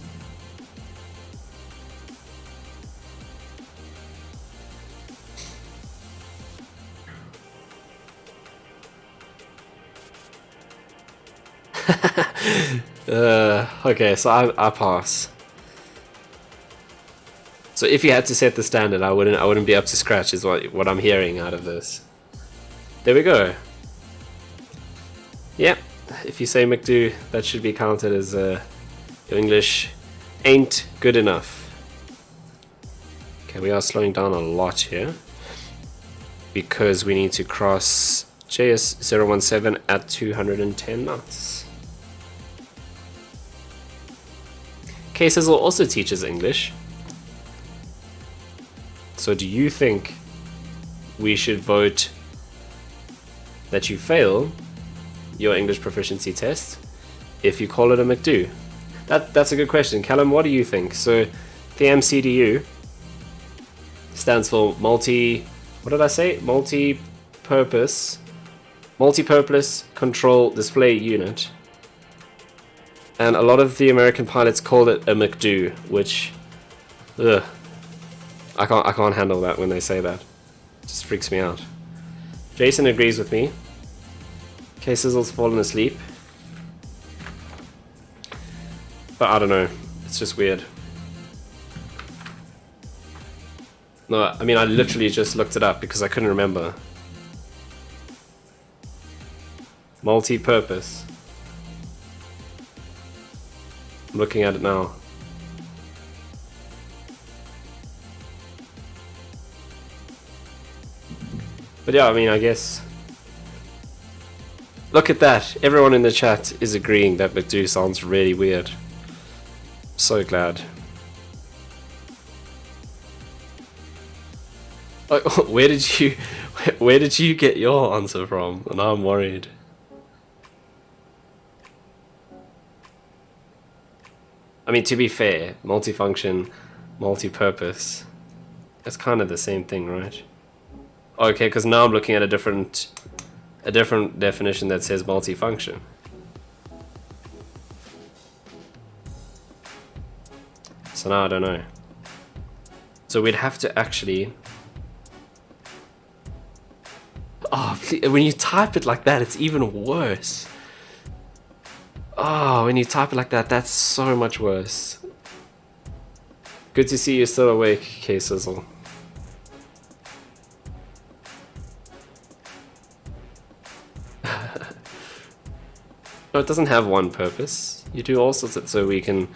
Okay, so I pass. So if you had to set the standard, I wouldn't be up to scratch, is what I'm hearing out of this. There we go. Yep, if you say McDo, that should be counted as your English ain't good enough. Okay, we are slowing down a lot here because we need to cross JS017 at 210 knots. K-Sizzle also teaches English. So do you think we should vote that you fail your English proficiency test if you call it a McDo? That's a good question. Callum, what do you think? So the MCDU stands for multi-purpose control display unit. And a lot of the American pilots called it a McDo, which, ugh, I can't handle that when they say that. It just freaks me out. Jason agrees with me. K-Sizzle's fallen asleep. But I don't know, it's just weird. No, I mean, I literally just looked it up because I couldn't remember. Multi-purpose. I'm looking at it now. But yeah, I mean, I guess... Look at that! Everyone in the chat is agreeing that McDo sounds really weird. So glad. Like, where did you get your answer from? And I'm worried. I mean, to be fair, multifunction, multi-purpose, that's kind of the same thing, right? Okay, because now I'm looking at a different definition that says multifunction. So now I don't know. So we'd have to actually... Oh, when you type it like that, it's even worse. Oh, when you type it like that, that's so much worse. Good to see you're still awake, K-Sizzle. No, it doesn't have one purpose. You do all sorts of... So we can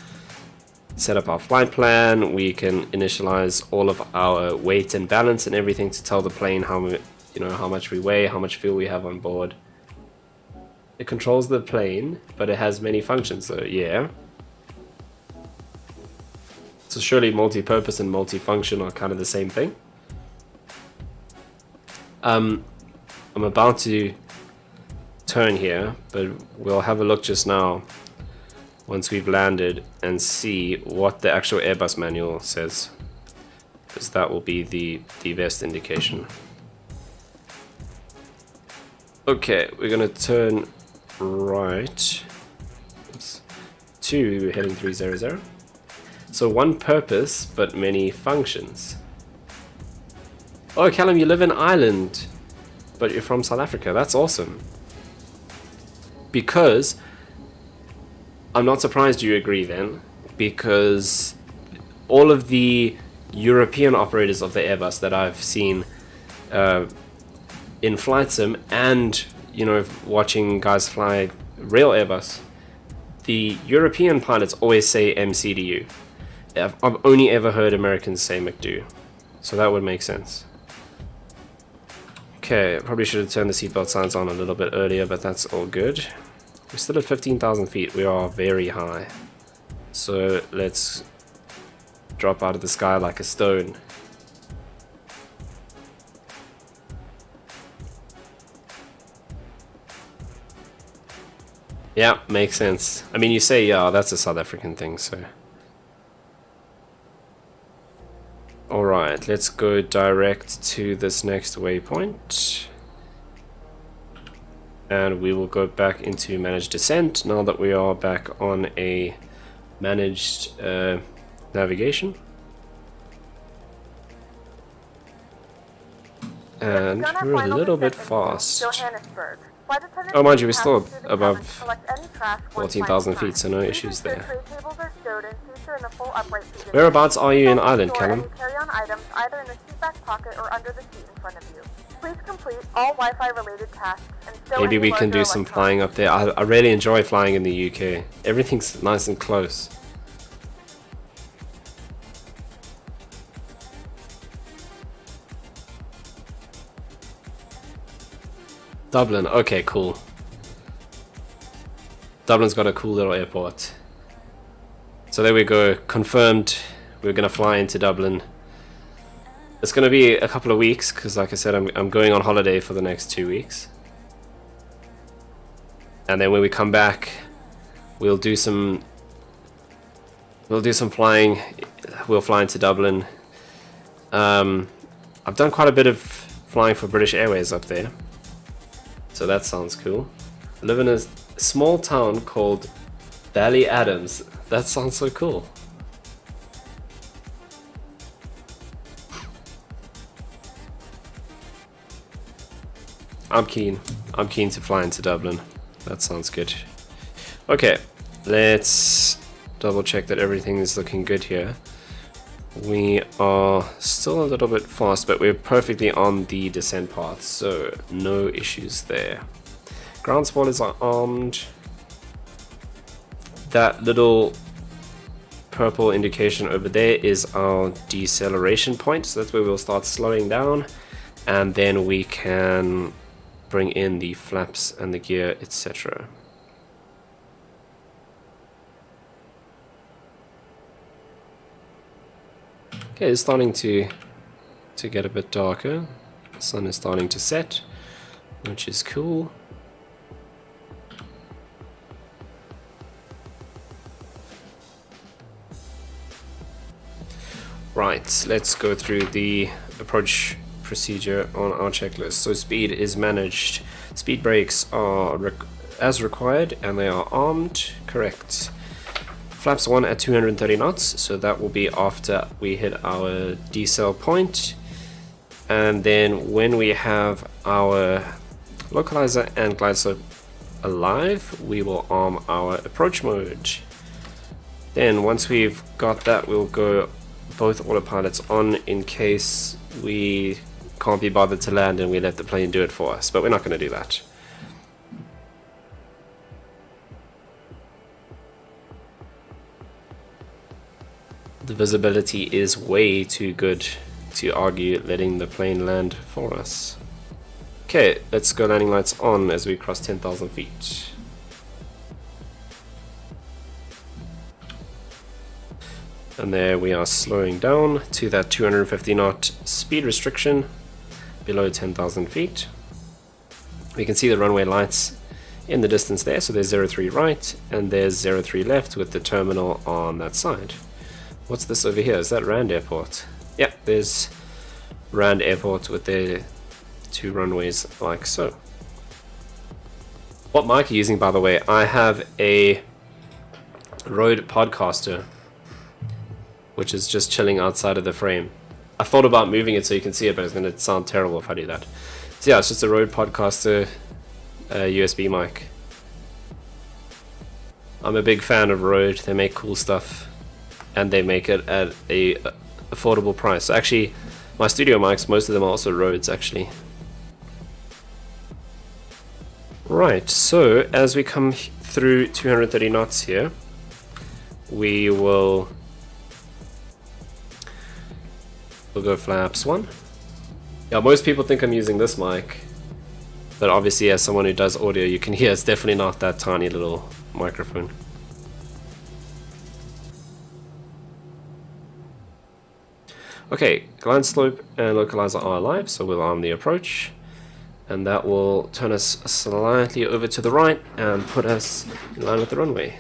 set up our flight plan, we can initialize all of our weight and balance and everything to tell the plane how you know, how much we weigh, how much fuel we have on board. It controls the plane, but it has many functions, so yeah. So surely multi-purpose and multi-function are kind of the same thing. I'm about to turn here, but we'll have a look just now once we've landed and see what the actual Airbus manual says, because that will be the best indication. Okay, we're gonna turn right. Oops. To heading 300. So one purpose, but many functions. Oh, Callum, you live in Ireland, but you're from South Africa. That's awesome. Because, I'm not surprised you agree then, because all of the European operators of the Airbus that I've seen in flight sim and, you know, watching guys fly real Airbus, the European pilots always say MCDU. I've only ever heard Americans say McDo, so that would make sense. Okay, I probably should have turned the seatbelt signs on a little bit earlier, but that's all good. We're still at 15,000 feet. We are very high. So let's drop out of the sky like a stone. Yeah, makes sense. I mean, you say, yeah, that's a South African thing, so. Alright, let's go direct to this next waypoint. And we will go back into managed descent now that we are back on a managed navigation. And we're a little bit fast. Johannesburg. Oh, mind you, we're still above 14,000 feet, so no issues there. Whereabouts are you in Ireland, Callum? Carry-on items either in the seat back pocket or under the seat in front of you. Please complete all Wi-Fi related tasks and stow Maybe any we can do larger some electronics. flying up there. I really enjoy flying in the UK. Everything's nice and close. Dublin, okay, cool. Dublin's got a cool little airport. So there we go, confirmed. We're gonna fly into Dublin. It's gonna be a couple of weeks, because like I said, I'm going on holiday for the next 2 weeks. And then when we come back, we'll do some flying. We'll fly into Dublin. I've done quite a bit of flying for British Airways up there. So that sounds cool. I live in a small town called Addons. That sounds so cool. I'm keen. I'm keen to fly into Dublin. That sounds good. Okay, let's double check that everything is looking good here. We are still a little bit fast, but we're perfectly on the descent path, so no issues there. Ground spoilers are armed. That little purple indication over there is our deceleration point, so that's where we'll start slowing down, and then we can bring in the flaps and the gear, etc. Okay, it's starting to get a bit darker. The sun is starting to set, which is cool. Right, let's go through the approach procedure on our checklist. So speed is managed. Speed brakes are as required, and they are armed. Correct. Flaps 1 at 230 knots, so that will be after we hit our decel point. And then when we have our localizer and glide slope alive, we will arm our approach mode. Then once we've got that, we'll go both autopilots on in case we can't be bothered to land and we let the plane do it for us, but we're not going to do that. The visibility is way too good to argue letting the plane land for us. Okay, let's go landing lights on as we cross 10,000 feet. And there we are slowing down to that 250 knot speed restriction below 10,000 feet. We can see the runway lights in the distance there, so there's 03 right and there's 03 left with the terminal on that side. What's this over here? Is that Rand Airport? Yep, there's Rand Airport with their 2 runways like so. What mic are you using, by the way? I have a Rode Podcaster, which is just chilling outside of the frame. I thought about moving it so you can see it, but it's going to sound terrible if I do that. So yeah, it's just a Rode Podcaster USB mic. I'm a big fan of Rode. They make cool stuff and they make it at a affordable price. Actually, my studio mics, most of them are also Rodes actually. Right, so as we come through 230 knots here, we'll go flaps 1. Yeah, most people think I'm using this mic, but obviously as someone who does audio, you can hear it's definitely not that tiny little microphone. Okay, glide slope and localizer are alive, so we'll arm the approach. And that will turn us slightly over to the right and put us in line with the runway.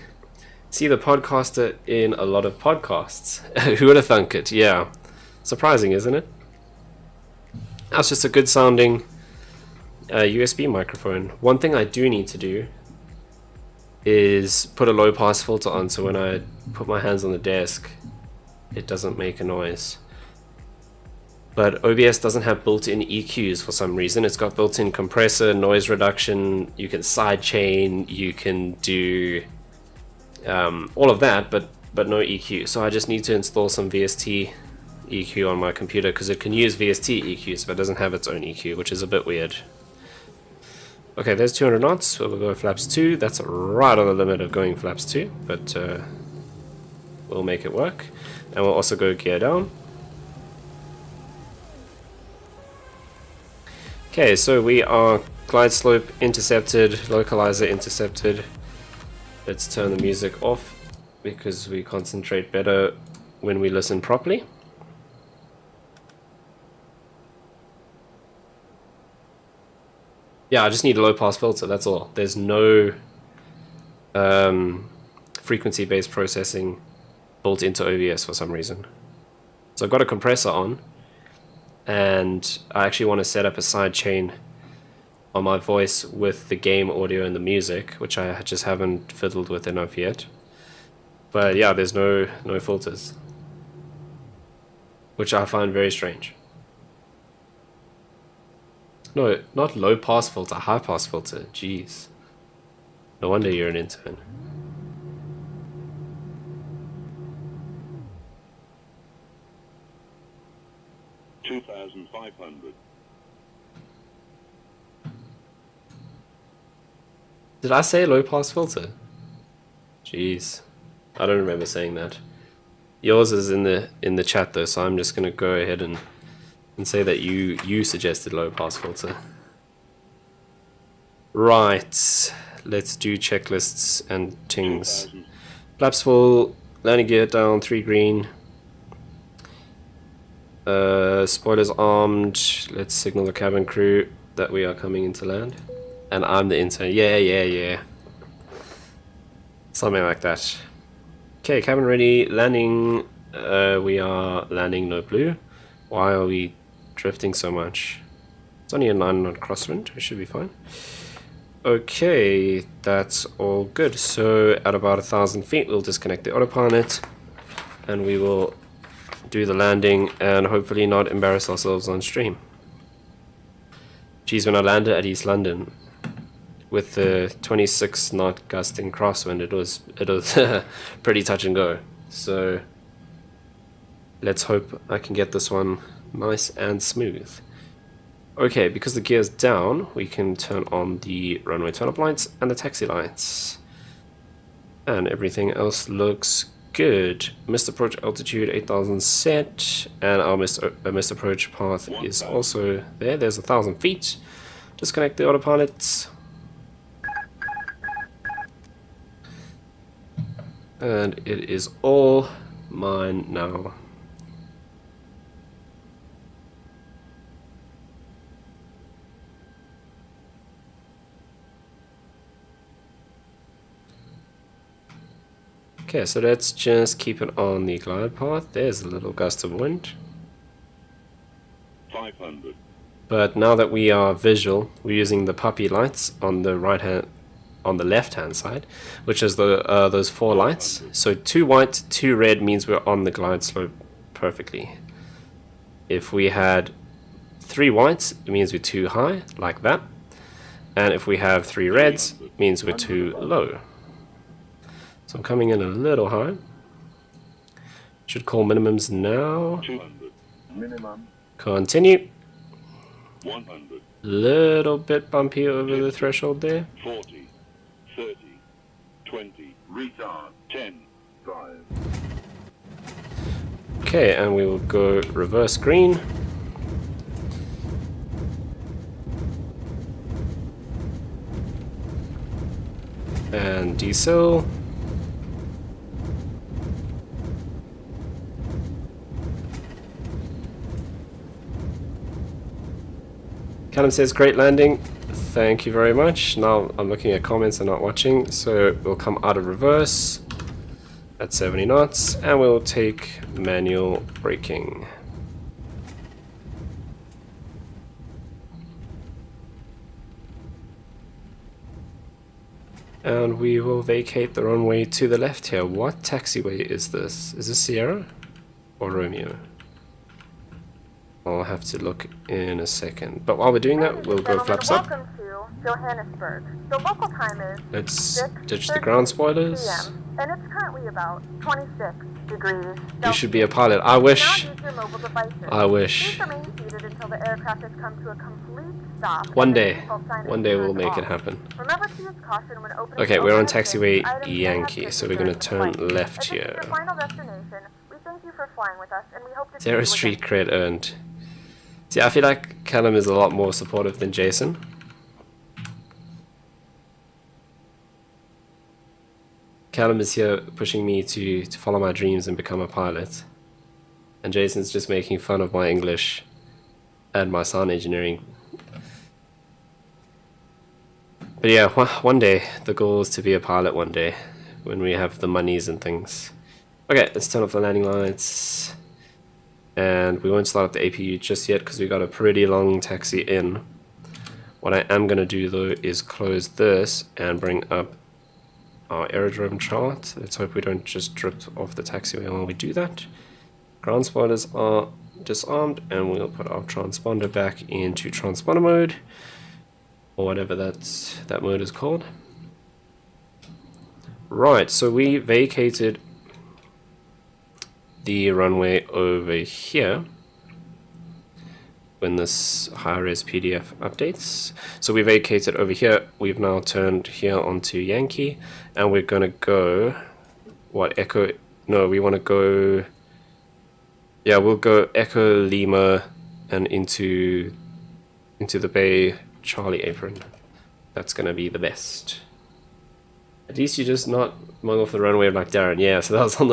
See the podcaster in a lot of podcasts. Who would have thunk it? Yeah. Surprising, isn't it? That's just a good sounding USB microphone. One thing I do need to do is put a low pass filter on so when I put my hands on the desk, it doesn't make a noise. But OBS doesn't have built-in EQs for some reason. It's got built-in compressor, noise reduction, you can sidechain, you can do all of that, but no EQ. So I just need to install some VST EQ on my computer because it can use VST EQs but doesn't have its own EQ, which is a bit weird. Okay, there's 200 knots, so we'll go flaps 2. That's right on the limit of going flaps 2, but we'll make it work. And we'll also go gear down. Okay, so we are glide slope intercepted, localizer intercepted. Let's turn the music off because we concentrate better when we listen properly. Yeah, I just need a low pass filter, that's all. There's no frequency based processing built into OBS for some reason. So I've got a compressor on, and I actually want to set up a side chain on my voice with the game audio and the music, which I just haven't fiddled with enough yet. But yeah, there's no filters, which I find very strange. No, not low pass filter, high pass filter. Jeez. No wonder you're an intern. $2,500. Did I say low pass filter? Jeez. I don't remember saying that. Yours is in the chat though, so I'm just gonna go ahead and say that you suggested low pass filter. Right, let's do checklists and tings. Flaps full, landing gear down, 3 green. Spoilers armed. Let's signal the cabin crew that we are coming into land. And I'm the intern. Yeah. Something like that. Okay, cabin ready, landing. We are landing no blue. Why are we drifting so much? It's only a 9 knot crosswind, we should be fine. Okay, that's all good. So at about 1,000 feet we'll disconnect the autopilot and we will do the landing and hopefully not embarrass ourselves on stream. Geez, when I landed at East London with the 26 knot gusting crosswind, it was pretty touch and go. So let's hope I can get this one nice and smooth. Okay, because the gear's down, we can turn on the runway turn-up lights and the taxi lights. And everything else looks good. Missed approach altitude 8,000 set, and our missed approach path is also there. There's 1,000 feet. Disconnect the autopilot. And it is all mine now. Okay, so let's just keep it on the glide path. There's a little gust of wind. 500. But now that we are visual, we're using the puppy lights on the left hand side, which is those 4 lights. So 2 white, 2 red means we're on the glide slope perfectly. If we had 3 whites, it means we're too high, like that. And if we have 3 reds, it means we're too low. So I'm coming in a little high. Should call minimums now. 200. Minimum. Continue. 100. Little bit bumpy over the threshold there. 40. 30. 20. Retard. 10. 5. Okay, and we will go reverse green. And decel. Callum says great landing. Thank you very much. Now I'm looking at comments and not watching, so we'll come out of reverse at 70 knots and we'll take manual braking. And we will vacate the runway to the left here. What taxiway is this? Is this Sierra or Romeo? I'll have to look in a second. But while we're doing that, we'll go flaps up. Welcome to Johannesburg. The local time is Let's ditch the ground spoilers. PM, and it's currently about 26 degrees. You should be a pilot. I wish. Now use your mobile devices. I wish. Please remain seated until the aircraft has come to a complete stop. One and the day. default sign is One day we'll turned make it off. happen. Remember to use caution when opening Okay, the we're on overhead taxiway bins. Items may Yankee, have so we're going to visitors turn in flight. left As this is here. your final destination, we thank you for flying with us, and we hope to see Zero you street again. cred earned. See, I feel like Callum is a lot more supportive than Jason. Callum is here pushing me to follow my dreams and become a pilot. And Jason's just making fun of my English and my sound engineering. But yeah, one day, the goal is to be a pilot one day, when we have the monies and things. Okay, let's turn off the landing lights. And we won't start up the APU just yet because we got a pretty long taxi in. What I am going to do though is close this and bring up our aerodrome chart. Let's hope we don't just drift off the taxiway while we do that. Ground spoilers are disarmed and we'll put our transponder back into transponder mode, or whatever that mode is called. Right, so we vacated the runway over here when this high-res PDF updates. So we vacated over here. We've now turned here onto Yankee, and we're gonna go what Echo? No, we want to go. Yeah, we'll go Echo Lima and into the Bay Charlie apron. That's gonna be the best. At least you're just not mung off the runway like Darren. Yeah, so that was on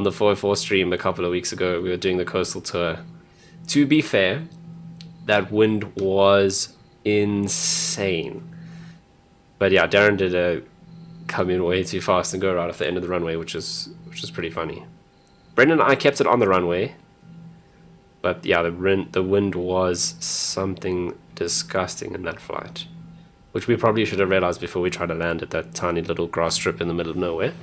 the 404 stream a couple of weeks ago. We were doing the coastal tour. To be fair, that wind was insane. But yeah, Darren did come in way too fast and go right off the end of the runway, which is pretty funny. Brendan and I kept it on the runway. But yeah, the wind was something disgusting in that flight, which we probably should have realized before we tried to land at that tiny little grass strip in the middle of nowhere.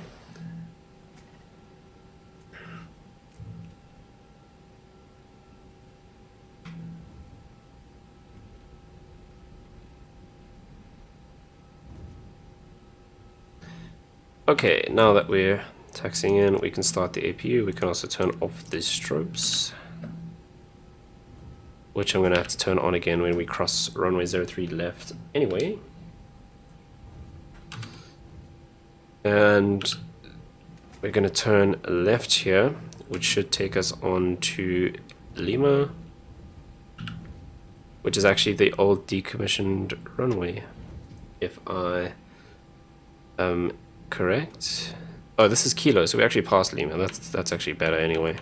Okay, now that we're taxiing in, we can start the APU. We can also turn off the strobes, which I'm going to have to turn on again when we cross runway 03 left anyway. And we're going to turn left here, which should take us on to Lima. which is actually the old decommissioned runway, if I am correct. Oh, this is Kilo, so we actually passed Lima. That's actually better anyway.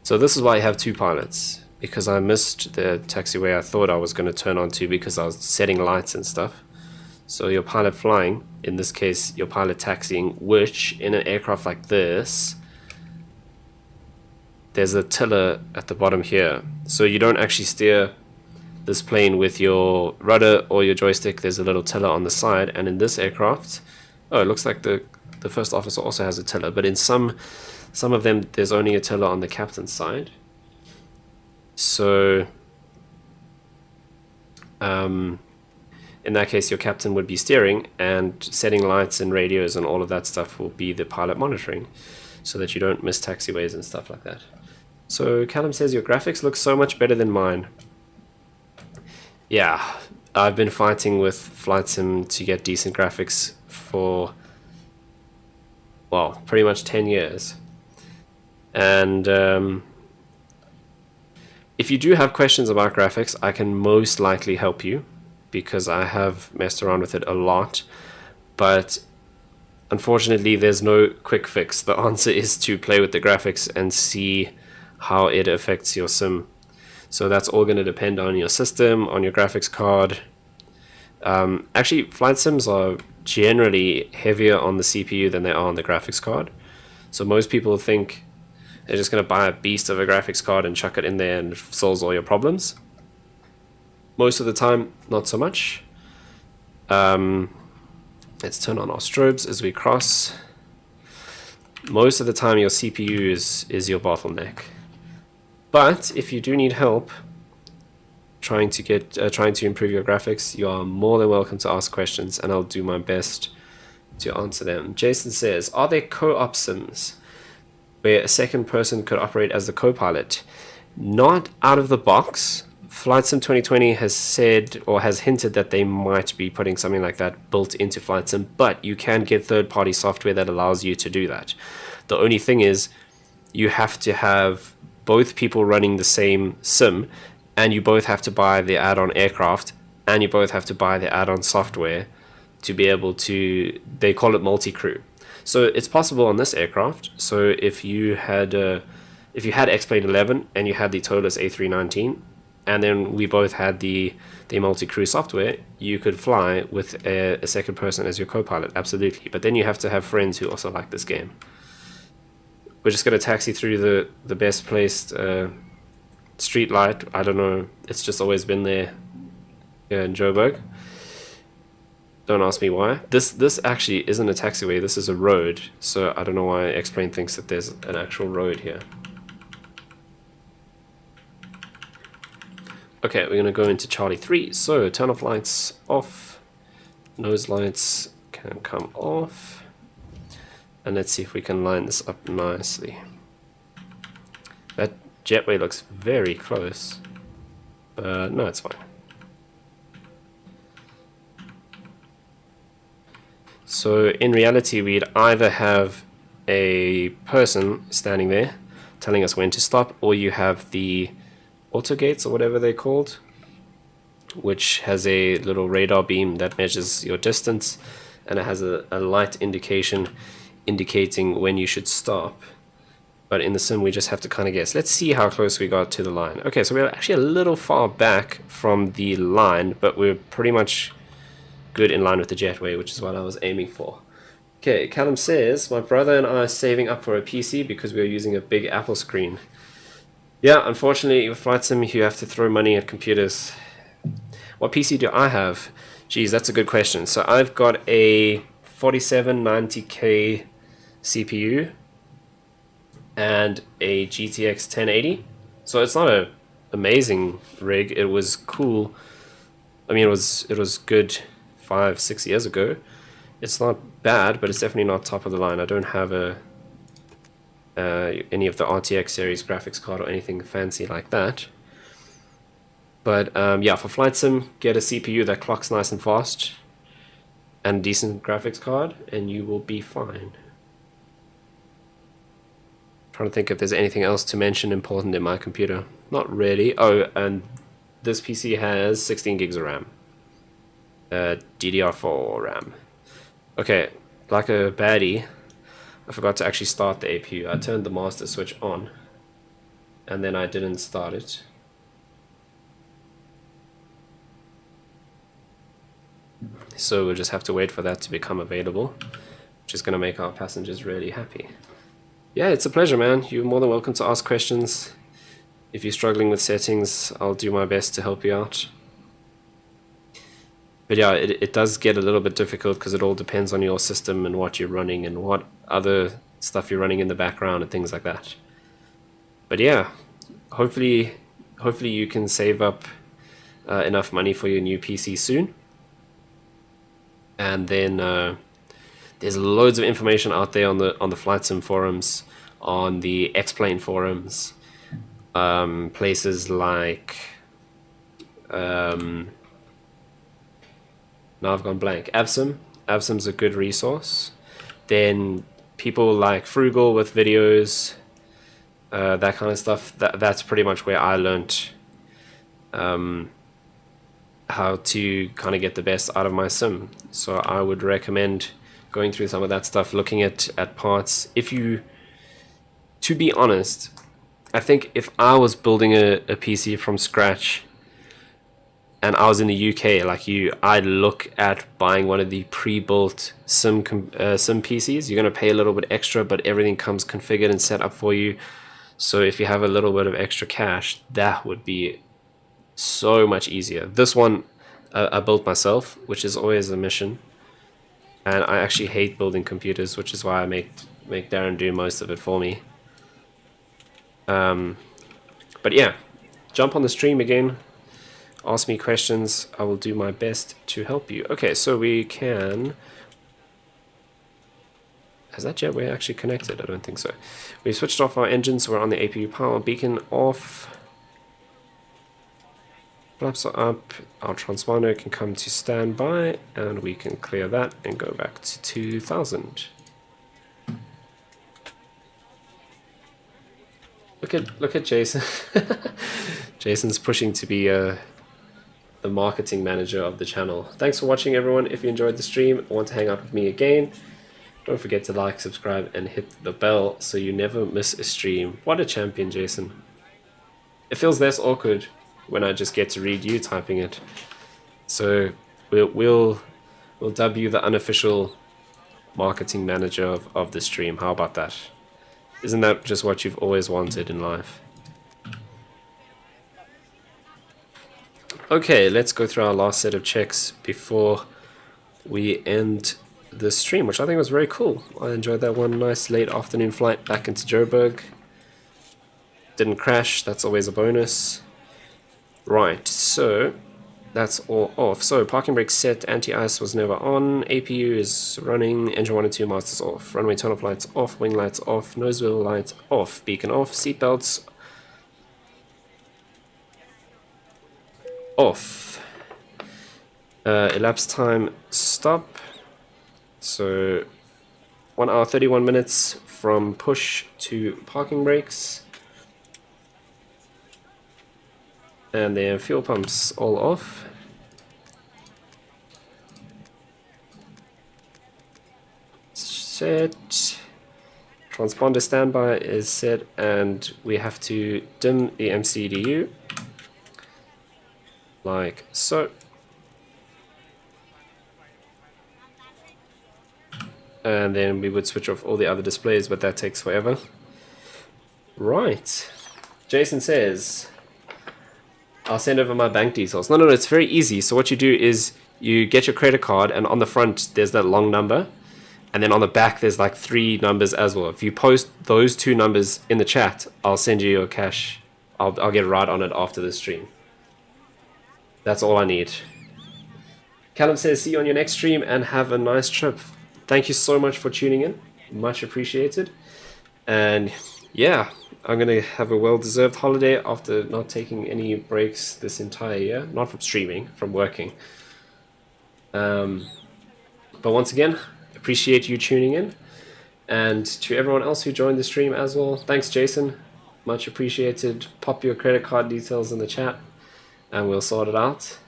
So this is why I have 2 pilots, because I missed the taxiway I thought I was going to turn on to because I was setting lights and stuff. So your pilot flying, in this case your pilot taxiing, which in an aircraft like this, there's a tiller at the bottom here. So you don't actually steer this plane with your rudder or your joystick. There's a little tiller on the side, and in this aircraft, oh, it looks like the first officer also has a tiller, but in some of them there's only a tiller on the captain's side. So in that case your captain would be steering, and setting lights and radios and all of that stuff will be the pilot monitoring, so that you don't miss taxiways and stuff like that. So Callum says your graphics look so much better than mine. Yeah, I've been fighting with Flight Sim to get decent graphics for, well, pretty much 10 years. And if you do have questions about graphics, I can most likely help you, because I have messed around with it a lot. But unfortunately, there's no quick fix. The answer is to play with the graphics and see how it affects your sim. So that's all going to depend on your system, on your graphics card. Actually, flight sims are generally heavier on the CPU than they are on the graphics card. So most people think they're just going to buy a beast of a graphics card and chuck it in there and it solves all your problems. Most of the time, not so much. Let's turn on our strobes as we cross. Most of the time your CPU is your bottleneck. But if you do need help trying to improve your graphics, you are more than welcome to ask questions, and I'll do my best to answer them. Jason says, are there co-op sims where a second person could operate as the co-pilot? Not out of the box. Flight Sim 2020 has said, or has hinted, that they might be putting something like that built into Flight Sim, but you can get third-party software that allows you to do that. The only thing is, you have to have both people running the same sim, and you both have to buy the add-on aircraft, and you both have to buy the add-on software to be able to, they call it multi-crew. So it's possible on this aircraft. So if you had X-Plane 11 and you had the Toliss A319, and then we both had the multi-crew software, you could fly with a second person as your co-pilot, absolutely. But then you have to have friends who also like this game. We're just going to taxi through the best placed street light. I don't know, it's just always been there here in Joburg. Don't ask me why. This actually isn't a taxiway, this is a road. So I don't know why X-Plane thinks that there's an actual road here. Okay, we're going to go into Charlie 3. So turn off lights, off. Nose lights can come off. And let's see if we can line this up nicely. That jetway looks very close. No, it's fine. So in reality, we'd either have a person standing there telling us when to stop, or you have the auto gates, or whatever they're called, which has a little radar beam that measures your distance, and it has a light indicating when you should stop. But in the sim we just have to kind of guess. Let's see how close we got to the line. Okay, so we're actually a little far back from the line, but we're pretty much good in line with the jetway, which is what I was aiming for. Okay, Callum says, my brother and I are saving up for a PC because we are using a big Apple screen. Yeah, unfortunately with Flight Sim you have to throw money at computers. What PC do I have? Geez, that's a good question. So I've got a 4790K CPU and a GTX 1080. So it's not an amazing rig. It was cool. I mean, it was good 5-6 years ago. It's not bad, but it's definitely not top of the line. I don't have any of the RTX series graphics card or anything fancy like that. But yeah, for Flight Sim, get a CPU that clocks nice and fast and a decent graphics card, and you will be fine. Trying to think if there's anything else to mention important in my computer. Not really. Oh, and this PC has 16 gigs of RAM. DDR4 RAM. Okay, like a baddie, I forgot to actually start the APU. I turned the master switch on, and then I didn't start it. So we'll just have to wait for that to become available, which is going to make our passengers really happy. Yeah, it's a pleasure, man. You're more than welcome to ask questions. If you're struggling with settings, I'll do my best to help you out. But yeah, it does get a little bit difficult because it all depends on your system and what you're running and what other stuff you're running in the background and things like that. But yeah, hopefully you can save up enough money for your new PC soon. And then there's loads of information out there on the flight sim forums, on the X-Plane forums, places like now I've gone blank. Avsim. Avsim's a good resource. Then people like Frugal with videos, that kind of stuff. That's pretty much where I learnt how to kind of get the best out of my sim. So I would recommend going through some of that stuff, looking at parts. To be honest, I think if I was building a PC from scratch and I was in the UK like you, I'd look at buying one of the pre-built sim PCs. You're going to pay a little bit extra, but everything comes configured and set up for you. So if you have a little bit of extra cash, that would be so much easier. This one I built myself, which is always a mission. And I actually hate building computers, which is why I make Darren do most of it for me. But yeah, jump on the stream again. Ask me questions. I will do my best to help you. Okay, so we can... Has that jetway actually connected? I don't think so. We switched off our engines, so we're on the APU power beacon off. Flaps are up. Our transponder can come to standby, and we can clear that and go back to 2000. Look at Jason. Jason's pushing to be the marketing manager of the channel. Thanks for watching, everyone. If you enjoyed the stream and want to hang out with me again, don't forget to like, subscribe, and hit the bell so you never miss a stream. What a champion, Jason. It feels less awkward when I just get to read you typing it. So we'll dub you the unofficial marketing manager of the stream. How about that? Isn't that just what you've always wanted in life? Okay, let's go through our last set of checks before we end the stream, which I think was very cool. I enjoyed that one nice late afternoon flight back into Joburg. Didn't crash, that's always a bonus. Right, so that's all off. So parking brake set, anti-ice was never on, APU is running, engine 1 and 2 masters off, runway turn-off lights off, wing lights off, nose wheel lights off, beacon off, seatbelts off. Elapsed time stop. So 1 hour 31 minutes from push to parking brakes. And then fuel pumps all off. Set. Transponder standby is set, and we have to dim the MCDU. Like so. And then we would switch off all the other displays, but that takes forever. Right. Jason says, I'll send over my bank details. No, it's very easy. So what you do is you get your credit card, and on the front there's that long number, and then on the back there's like 3 numbers as well. If you post those 2 numbers in the chat, I'll send you your cash. I'll get right on it after the stream. That's all I need. Callum says, see you on your next stream and have a nice trip. Thank you so much for tuning in. Much appreciated. And yeah, I'm going to have a well-deserved holiday after not taking any breaks this entire year. Not from streaming, from working. But once again, appreciate you tuning in. And to everyone else who joined the stream as well, thanks Jason. Much appreciated. Pop your credit card details in the chat. and we'll sort it out.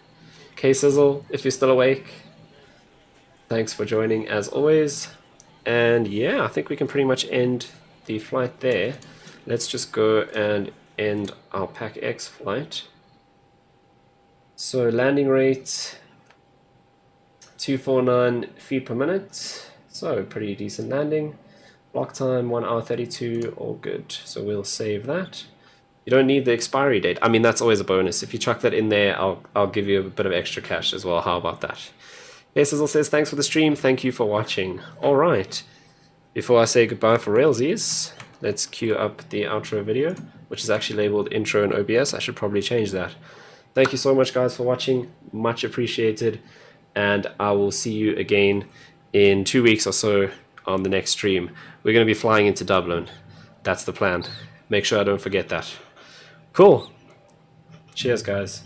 K-Sizzle, if you're still awake, thanks for joining as always. And yeah, I think we can pretty much end the flight there. Let's just go and end our PACX flight. So landing rate 249 feet per minute, so pretty decent landing. Block time 1 hour 32, all good. So we'll save that. You don't need the expiry date. I mean, that's always a bonus. If you chuck that in there, I'll give you a bit of extra cash as well. How about that? Sizzle says, thanks for the stream. Thank you for watching. All right. Before I say goodbye for realsies, let's queue up the outro video, which is actually labeled intro in OBS. I should probably change that. Thank you so much, guys, for watching. Much appreciated. And I will see you again in 2 weeks or so on the next stream. We're going to be flying into Dublin. That's the plan. Make sure I don't forget that. Cool. Cheers, guys.